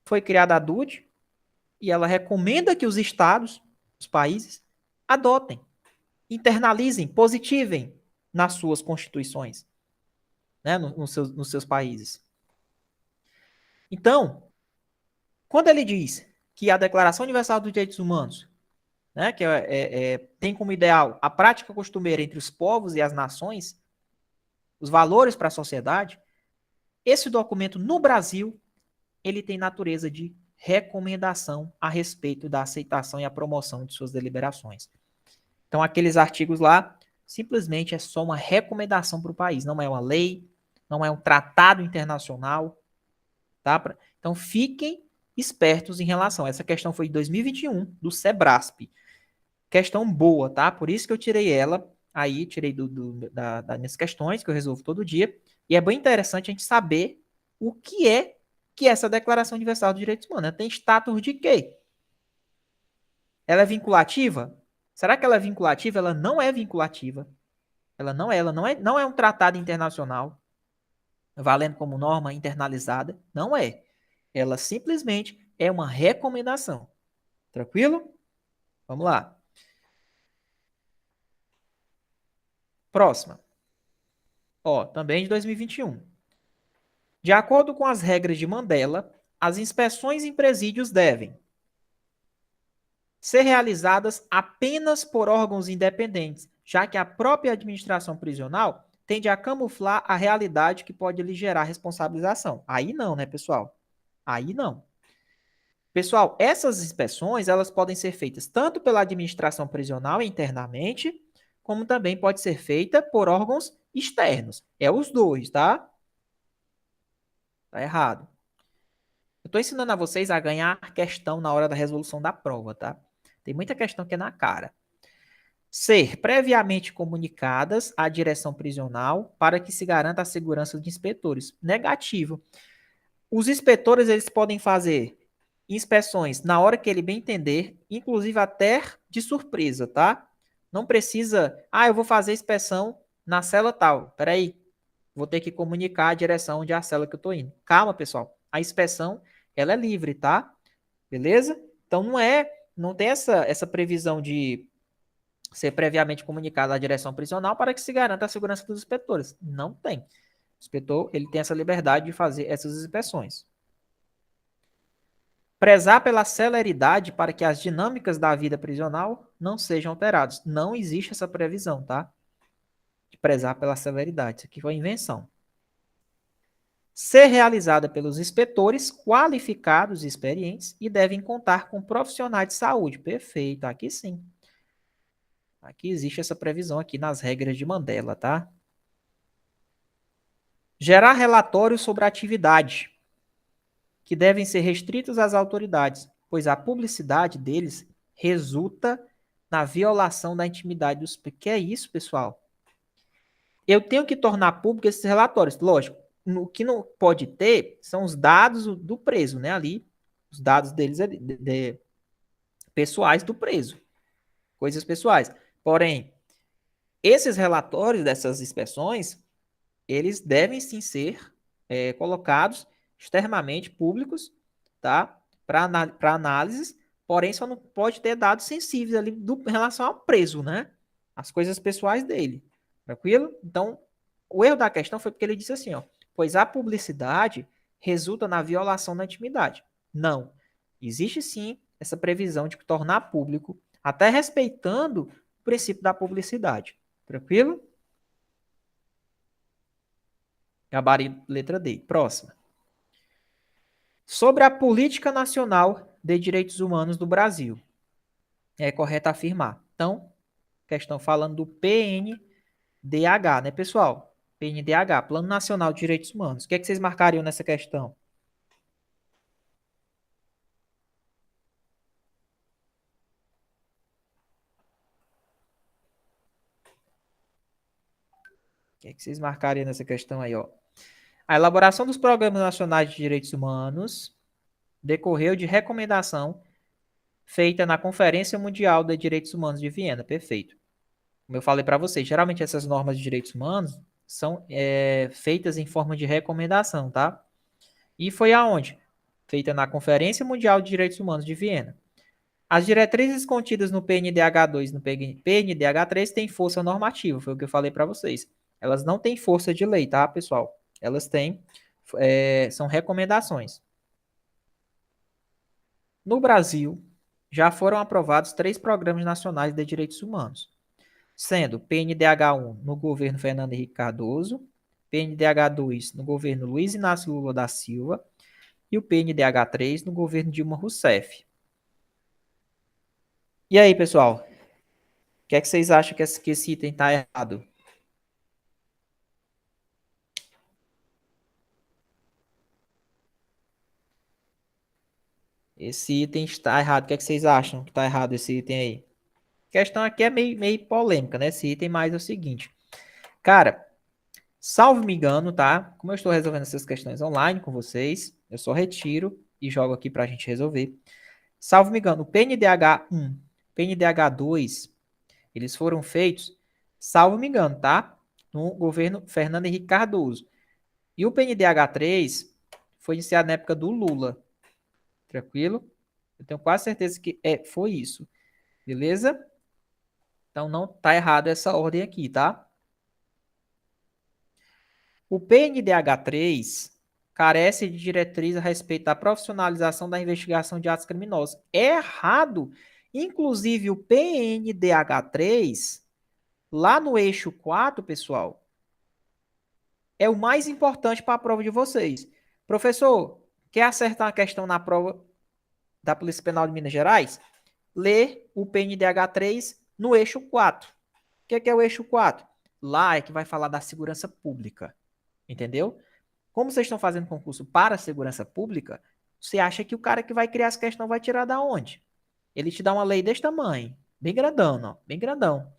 Foi criada a DUD e ela recomenda que os estados, os países, adotem, internalizem, positivem nas suas constituições, né, nos seus países. Então, quando ele diz que a Declaração Universal dos Direitos Humanos, né, que tem como ideal a prática costumeira entre os povos e as nações, os valores para a sociedade, esse documento no Brasil, ele tem natureza de recomendação a respeito da aceitação e a promoção de suas deliberações. Então, aqueles artigos lá, simplesmente é só uma recomendação para o país, não é uma lei, não é um tratado internacional, tá? Então, fiquem espertos em relação. Essa questão foi de 2021, do Sebrasp. Questão boa, tá? Por isso que eu tirei ela, aí tirei das minhas questões, que eu resolvo todo dia, e é bem interessante a gente saber o que é essa Declaração Universal dos Direitos Humanos. Ela tem status de quê? Ela é vinculativa? Será que ela é vinculativa? Ela não é vinculativa. Ela não é um tratado internacional, valendo como norma internalizada. Não é. Ela simplesmente é uma recomendação. Tranquilo? Vamos lá. Próxima. Ó, também de 2021. De acordo com as regras de Mandela, as inspeções em presídios devem ser realizadas apenas por órgãos independentes, já que a própria administração prisional tende a camuflar a realidade que pode lhe gerar responsabilização. Aí não, né, pessoal? Aí não. Pessoal, essas inspeções, elas podem ser feitas tanto pela administração prisional internamente, como também pode ser feita por órgãos externos. É os dois, tá? Tá errado. Eu estou ensinando a vocês a ganhar questão na hora da resolução da prova, tá? Tem muita questão que é na cara. Ser previamente comunicadas à direção prisional para que se garanta a segurança dos inspetores. Negativo. Os inspetores, eles podem fazer inspeções na hora que ele bem entender, inclusive até de surpresa, tá? Não precisa, eu vou fazer inspeção na cela tal. Peraí, vou ter que comunicar a direção onde é a cela que eu tô indo. Calma, pessoal. A inspeção, ela é livre, tá? Beleza? Então não tem essa previsão de ser previamente comunicado à direção prisional para que se garanta a segurança dos inspetores. Não tem. O inspetor, ele tem essa liberdade de fazer essas inspeções. Prezar pela celeridade para que as dinâmicas da vida prisional não sejam alteradas. Não existe essa previsão, tá? De prezar pela celeridade. Isso aqui foi invenção. Ser realizada pelos inspetores qualificados e experientes e devem contar com profissionais de saúde. Perfeito, aqui sim. Aqui existe essa previsão aqui nas regras de Mandela, tá? Gerar relatórios sobre a atividade, que devem ser restritos às autoridades, pois a publicidade deles resulta na violação da intimidade dos... Que é isso, pessoal? Eu tenho que tornar público esses relatórios. Lógico, o que não pode ter são os dados do preso, né? Ali, os dados deles pessoais do preso, coisas pessoais. Porém, esses relatórios dessas inspeções, eles devem sim ser colocados externamente públicos, tá? Para análises, porém só não pode ter dados sensíveis ali em relação ao preso, né? As coisas pessoais dele. Tranquilo? Então, o erro da questão foi porque ele disse assim, ó, pois a publicidade resulta na violação da intimidade. Não. Existe sim essa previsão de tornar público, até respeitando o princípio da publicidade. Tranquilo? Gabarito letra D. Próxima. Sobre a política nacional de direitos humanos do Brasil. É correto afirmar. Então, questão falando do PNDH, né, pessoal? PNDH, Plano Nacional de Direitos Humanos. O que é que vocês marcariam nessa questão? O que é que vocês marcariam nessa questão aí, ó? A elaboração dos programas nacionais de direitos humanos decorreu de recomendação feita na Conferência Mundial de Direitos Humanos de Viena. Perfeito. Como eu falei para vocês, geralmente essas normas de direitos humanos são feitas em forma de recomendação, tá? E foi aonde? Feita na Conferência Mundial de Direitos Humanos de Viena. As diretrizes contidas no PNDH2 e no PNDH3 têm força normativa, foi o que eu falei para vocês. Elas não têm força de lei, tá, pessoal? Elas têm, são recomendações. No Brasil, já foram aprovados 3 programas nacionais de direitos humanos, sendo PNDH1 no governo Fernando Henrique Cardoso, PNDH2 no governo Luiz Inácio Lula da Silva e o PNDH3 no governo Dilma Rousseff. E aí, pessoal? O que é que vocês acham que esse item está errado? Esse item está errado. O que é que vocês acham que está errado esse item aí? A questão aqui é meio polêmica, né? Esse item, mas é o seguinte. Cara, salvo me engano, tá? Como eu estou resolvendo essas questões online com vocês, eu só retiro e jogo aqui para a gente resolver. Salvo me engano, o PNDH1, PNDH2, eles foram feitos, salvo me engano, tá? No governo Fernando Henrique Cardoso. E o PNDH3 foi iniciado na época do Lula. Tranquilo? Eu tenho quase certeza que foi isso. Beleza? Então não tá errado essa ordem aqui, tá? O PNDH3 carece de diretriz a respeito da profissionalização da investigação de atos criminosos. É errado. Inclusive o PNDH3, lá no eixo 4, pessoal, é o mais importante para a prova de vocês. Professor, quer acertar a questão na prova da Polícia Penal de Minas Gerais? Lê o PNDH3 no eixo 4. O que é o eixo 4? Lá é que vai falar da segurança pública. Entendeu? Como vocês estão fazendo concurso para a segurança pública, você acha que o cara que vai criar essa questão vai tirar da onde? Ele te dá uma lei desse tamanho, bem grandão, ó, bem grandão.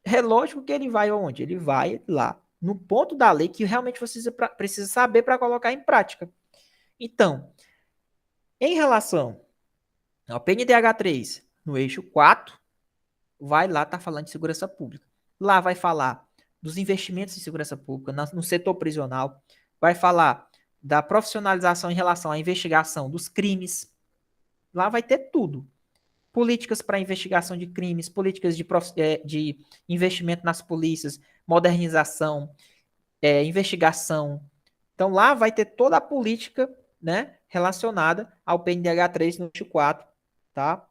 É lógico que ele vai aonde? Ele vai lá, no ponto da lei que realmente você precisa saber para colocar em prática. Então, em relação ao PNDH3, no eixo 4, vai lá, tá falando de segurança pública. Lá vai falar dos investimentos em segurança pública, no setor prisional, vai falar da profissionalização em relação à investigação dos crimes. Lá vai ter tudo. Políticas para investigação de crimes, políticas de investimento nas polícias, modernização, investigação. Então lá vai ter toda a política né, relacionada ao PNDH3 no eixo 4, tá?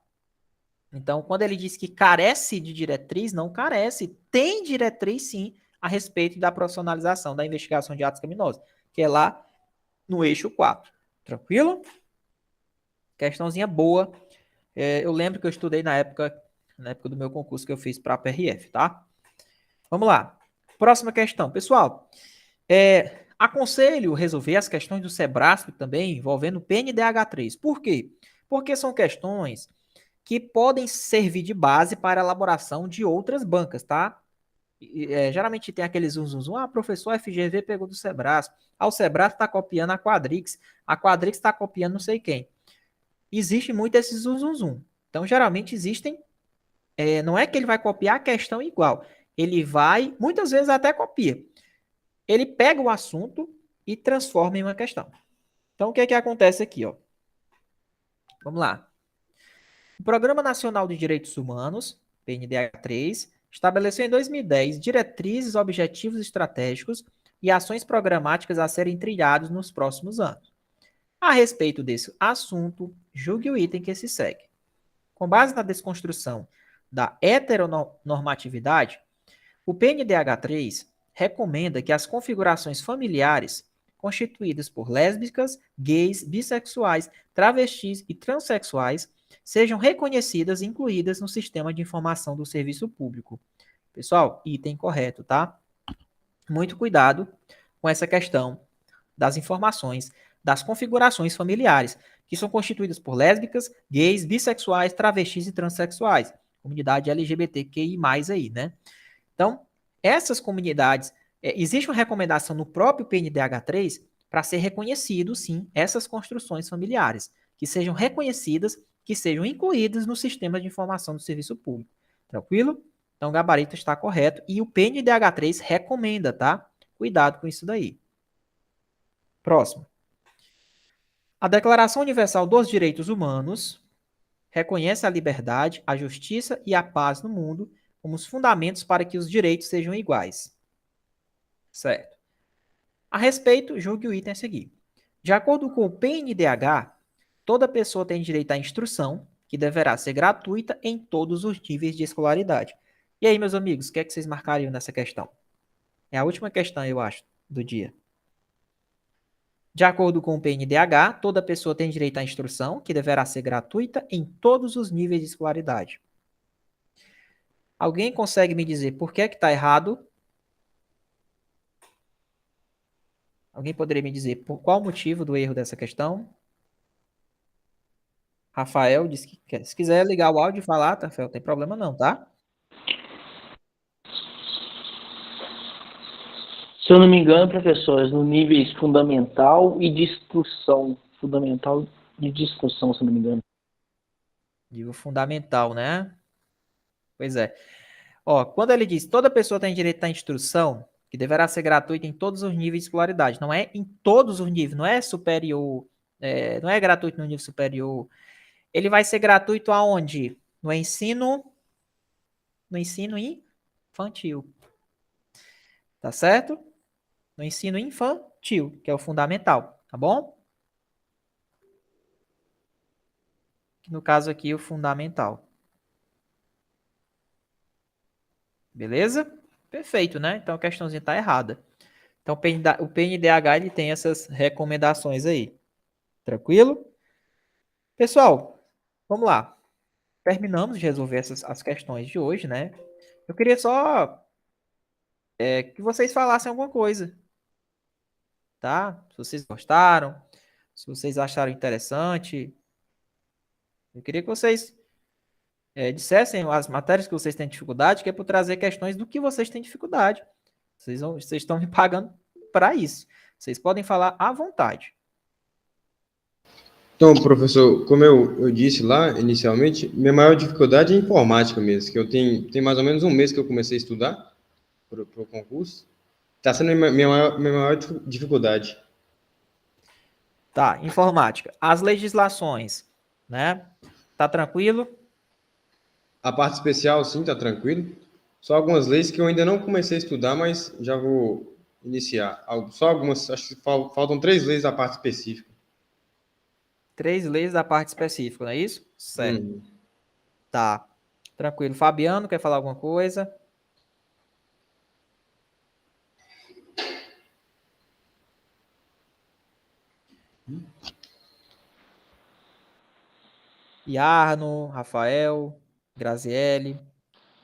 Então, quando ele diz que carece de diretriz, não carece, tem diretriz sim a respeito da profissionalização da investigação de atos criminosos, que é lá no eixo 4. Tranquilo? Questãozinha boa. Eu lembro que eu estudei na época do meu concurso que eu fiz para a PRF, tá? Vamos lá. Próxima questão. Pessoal, aconselho resolver as questões do SEBRASP também envolvendo o PNDH3. Por quê? Porque são questões que podem servir de base para a elaboração de outras bancas, tá? Geralmente tem aquele zum, zum, zum. Professor FGV pegou do SEBRASP. O SEBRASP está copiando a Quadrix está copiando não sei quem. Existe muito esse zum, zum, zum. Então, geralmente existem, não é que ele vai copiar a questão igual, ele vai, muitas vezes até copia. Ele pega o assunto e transforma em uma questão. Então, o que é que acontece aqui, ó? Vamos lá. O Programa Nacional de Direitos Humanos, PNDH3, estabeleceu em 2010 diretrizes, objetivos estratégicos e ações programáticas a serem trilhados nos próximos anos. A respeito desse assunto, julgue o item que se segue. Com base na desconstrução da heteronormatividade, o PNDH3 recomenda que as configurações familiares constituídas por lésbicas, gays, bissexuais, travestis e transexuais sejam reconhecidas e incluídas no sistema de informação do serviço público. Pessoal, item correto, tá? Muito cuidado com essa questão das informações das configurações familiares, que são constituídas por lésbicas, gays, bissexuais, travestis e transexuais. Comunidade LGBTQI+, aí, né? Então, essas comunidades, existe uma recomendação no próprio PNDH3 para ser reconhecido, sim, essas construções familiares, que sejam reconhecidas, que sejam incluídas no sistema de informação do serviço público. Tranquilo? Então, o gabarito está correto e o PNDH3 recomenda, tá? Cuidado com isso daí. Próximo. A Declaração Universal dos Direitos Humanos reconhece a liberdade, a justiça e a paz no mundo como os fundamentos para que os direitos sejam iguais. Certo. A respeito, julgue o item a seguir. De acordo com o PNDH, toda pessoa tem direito à instrução, que deverá ser gratuita em todos os níveis de escolaridade. E aí, meus amigos, o que é que vocês marcariam nessa questão? É a última questão, eu acho, do dia. De acordo com o PNDH, toda pessoa tem direito à instrução, que deverá ser gratuita em todos os níveis de escolaridade. Alguém consegue me dizer por que está errado? Alguém poderia me dizer por qual o motivo do erro dessa questão? Rafael disse que quer. Se quiser ligar o áudio e falar, tá, Rafael, não tem problema não, tá? Se eu não me engano, professores, no níveis fundamental e de instrução. Fundamental e de instrução, se eu não me engano. Nível fundamental, né? Pois é. Ó, quando ele diz toda pessoa tem direito à instrução, que deverá ser gratuita em todos os níveis de escolaridade. Não é em todos os níveis, não é superior, não é gratuito no nível superior. Ele vai ser gratuito aonde? No ensino infantil. Tá certo? No ensino infantil, que é o fundamental, tá bom? No caso aqui, o fundamental. Beleza? Perfeito, né? Então a questãozinha tá errada. Então o PNDH ele tem essas recomendações aí. Tranquilo? Pessoal, vamos lá. Terminamos de resolver as questões de hoje, né? Eu queria só que vocês falassem alguma coisa, tá? Se vocês gostaram, se vocês acharam interessante. Eu queria que vocês dissessem as matérias que vocês têm dificuldade, que é por trazer questões do que vocês têm dificuldade. Vocês estão me pagando para isso. Vocês podem falar à vontade. Então, professor, como eu disse lá inicialmente, minha maior dificuldade é informática mesmo, que eu tenho mais ou menos um mês que eu comecei a estudar para o concurso. Está sendo minha maior dificuldade. Tá, informática. As legislações, né? Tá tranquilo? A parte especial, sim, está tranquilo. Só algumas leis que eu ainda não comecei a estudar, mas já vou iniciar. Só algumas, acho que faltam 3 leis da parte específica. 3 leis da parte específica, não é isso? Certo. Uhum. Tá. Tranquilo. Fabiano, quer falar alguma coisa? Yarno, Rafael, Graziele.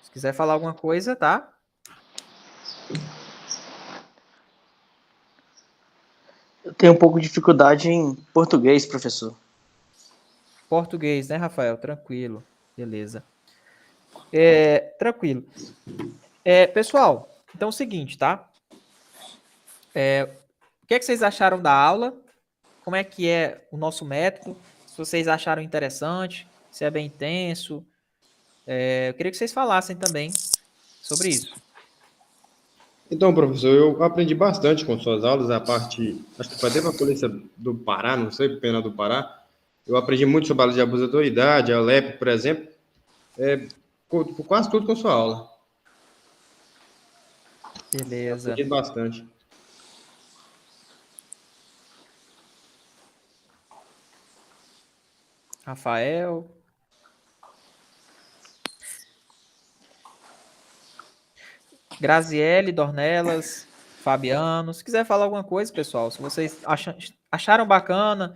Se quiser falar alguma coisa, tá? Eu tenho um pouco de dificuldade em português, professor. Português, né, Rafael? Tranquilo. Beleza. Tranquilo. Pessoal, então é o seguinte, tá? O que é que vocês acharam da aula? Como é que é o nosso método? Se vocês acharam interessante, se é bem intenso. Eu queria que vocês falassem também sobre isso. Então, professor, eu aprendi bastante com suas aulas, a parte, acho que foi até para a Polícia do Pará, não sei, Pena do Pará. Eu aprendi muito sobre a lei de abuso de autoridade, a LEP, por exemplo, quase tudo com sua aula. Beleza. Aprendi bastante. Rafael. Graziele, Dornelas, Fabiano. Se quiser falar alguma coisa, pessoal, se vocês acharam bacana,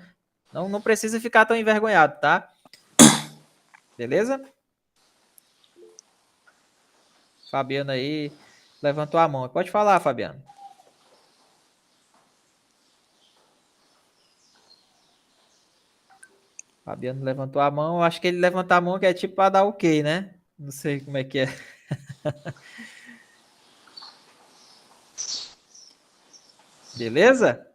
não precisa ficar tão envergonhado, tá? Beleza? Fabiano aí levantou a mão. Pode falar, Fabiano. Fabiano levantou a mão. Acho que ele levantou a mão que é tipo para dar ok, né? Não sei como é que é. Beleza?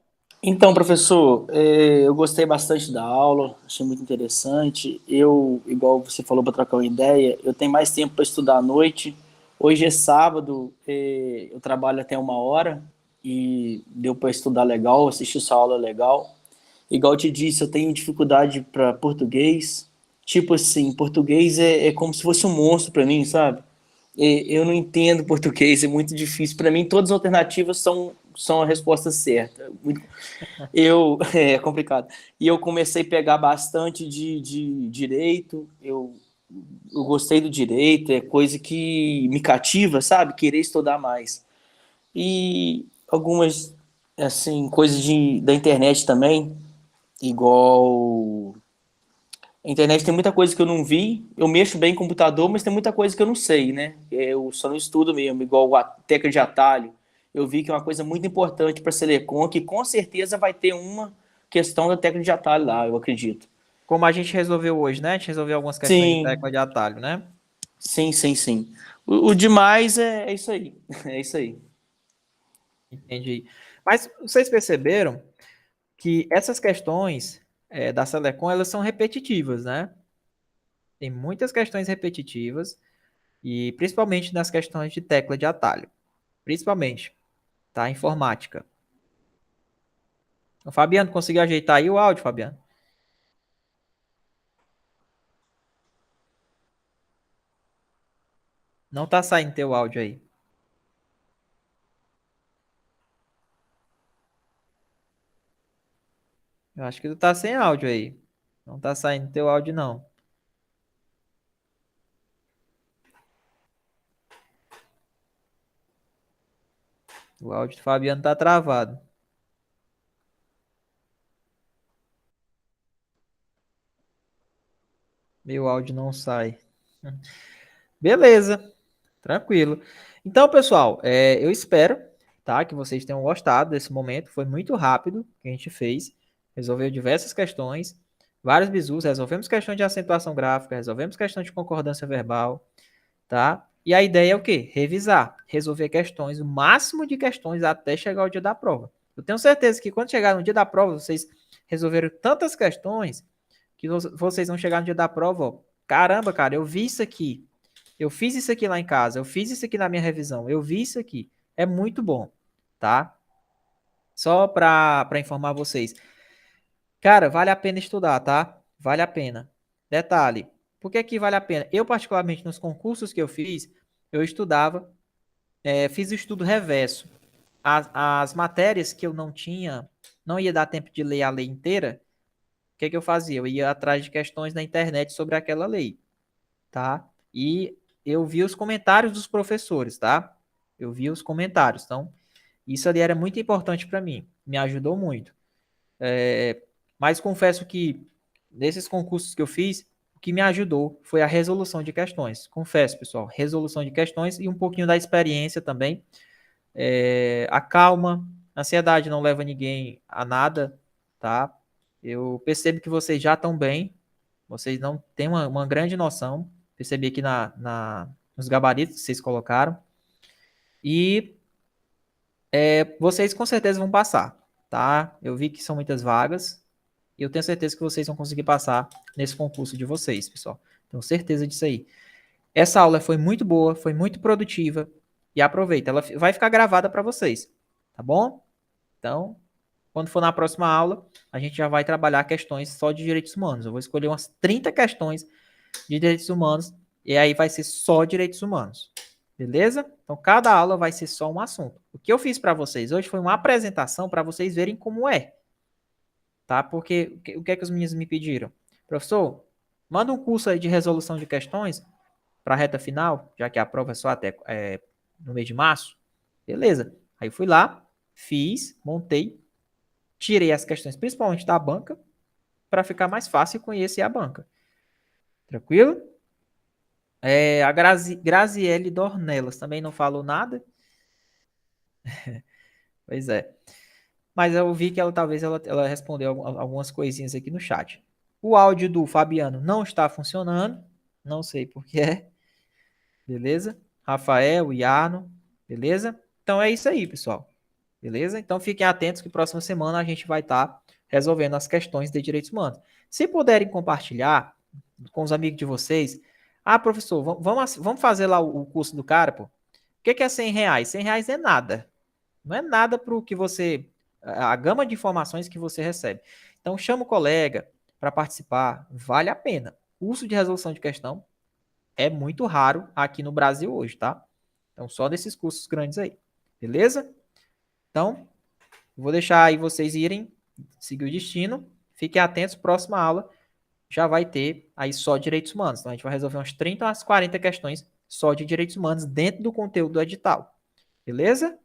Então, professor, eu gostei bastante da aula, achei muito interessante. Eu, igual você falou para trocar uma ideia, eu tenho mais tempo para estudar à noite. Hoje é sábado, eu trabalho até 1 hora e deu para estudar legal, assistir sua aula legal. Igual eu te disse, eu tenho dificuldade para português. Tipo assim, português é como se fosse um monstro para mim, sabe? Eu não entendo português, é muito difícil. Para mim, todas as alternativas são a resposta certa. É complicado. E eu comecei a pegar bastante de direito. Eu gostei do direito, é coisa que me cativa, sabe? Querer estudar mais. E algumas, assim, coisas da internet também, igual. A internet tem muita coisa que eu não vi. Eu mexo bem em computador, mas tem muita coisa que eu não sei, né? Eu só não estudo mesmo, igual a tecla de atalho. Eu vi que é uma coisa muito importante para a Selecon, que com certeza vai ter uma questão da tecla de atalho lá, eu acredito. Como a gente resolveu hoje, né? A gente resolveu algumas questões de Sim, tecla de atalho, né? sim, sim, sim. O demais é isso aí. É isso aí. Entendi. Mas vocês perceberam que essas questões da Selecon, elas são repetitivas, né? Tem muitas questões repetitivas e principalmente nas questões de tecla de atalho. Principalmente, tá? Informática. O Fabiano, conseguiu ajeitar aí o áudio, Fabiano? Não tá saindo teu áudio aí. Eu acho que tu tá sem áudio aí. Não tá saindo teu áudio, não. O áudio do Fabiano tá travado. Meu áudio não sai. Beleza, tranquilo. Então, pessoal, eu espero, tá, que vocês tenham gostado desse momento. Foi muito rápido que a gente fez. Resolveu diversas questões, vários bizus, resolvemos questão de acentuação gráfica, resolvemos questão de concordância verbal, tá? E a ideia é o quê? Revisar, resolver questões, o máximo de questões até chegar ao dia da prova. Eu tenho certeza que quando chegar no dia da prova, vocês resolveram tantas questões que vocês vão chegar no dia da prova, ó, caramba, cara, eu vi isso aqui. Eu fiz isso aqui lá em casa, eu fiz isso aqui na minha revisão, eu vi isso aqui. É muito bom, tá? Só para informar vocês. Cara, vale a pena estudar, tá? Vale a pena. Detalhe, por que que vale a pena? Eu, particularmente, nos concursos que eu fiz, eu estudava, fiz o estudo reverso. As matérias que eu não tinha, não ia dar tempo de ler a lei inteira, que eu fazia? Eu ia atrás de questões na internet sobre aquela lei, tá? E eu vi os comentários dos professores, tá? Eu vi os comentários. Então, isso ali era muito importante para mim. Me ajudou muito. Mas confesso que nesses concursos que eu fiz, o que me ajudou foi a resolução de questões. Confesso, pessoal, resolução de questões e um pouquinho da experiência também. A calma, a ansiedade não leva ninguém a nada, tá? Eu percebo que vocês já estão bem, vocês não têm uma grande noção. Percebi aqui nos gabaritos que vocês colocaram. E vocês com certeza vão passar, tá? Eu vi que são muitas vagas. E eu tenho certeza que vocês vão conseguir passar nesse concurso de vocês, pessoal. Tenho certeza disso aí. Essa aula foi muito boa, foi muito produtiva. E aproveita, ela vai ficar gravada para vocês, tá bom? Então, quando for na próxima aula, a gente já vai trabalhar questões só de direitos humanos. Eu vou escolher umas 30 questões de direitos humanos e aí vai ser só direitos humanos. Beleza? Então, cada aula vai ser só um assunto. O que eu fiz para vocês hoje foi uma apresentação para vocês verem como é, tá? Porque o que é que os meninos me pediram? Professor, manda um curso aí de resolução de questões para a reta final, já que a prova é só até no mês de março. Beleza. Aí eu fui lá, fiz, montei, tirei as questões, principalmente da banca, para ficar mais fácil conhecer a banca. Tranquilo? A Graziele Dornelas também não falou nada. Pois é. Mas eu vi que ela respondeu algumas coisinhas aqui no chat. O áudio do Fabiano não está funcionando. Não sei por que é. Beleza? Rafael, Iano. Beleza? Então é isso aí, pessoal. Beleza? Então fiquem atentos que próxima semana a gente vai estar resolvendo as questões de direitos humanos. Se puderem compartilhar com os amigos de vocês. Ah, professor, vamos fazer lá o curso do cara, pô. O que é R$ 100? R$ 100 é nada. Não é nada para o que você. A gama de informações que você recebe. Então, chama o colega para participar. Vale a pena. Curso de resolução de questão é muito raro aqui no Brasil hoje, tá? Então, só desses cursos grandes aí. Beleza? Então, vou deixar aí vocês irem seguir o destino. Fiquem atentos, próxima aula já vai ter aí só direitos humanos. Então, a gente vai resolver umas 30 às 40 questões só de direitos humanos dentro do conteúdo do edital. Beleza?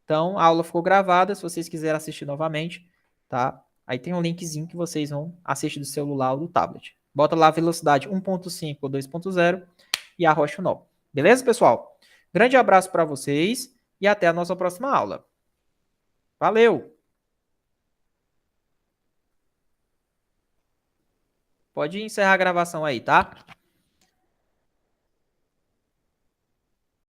Então, a aula ficou gravada, se vocês quiserem assistir novamente, tá? Aí tem um linkzinho que vocês vão assistir do celular ou do tablet. Bota lá a velocidade 1.5 ou 2.0 e arrocha o nó. Beleza, pessoal? Grande abraço para vocês e até a nossa próxima aula. Valeu! Pode encerrar a gravação aí, tá?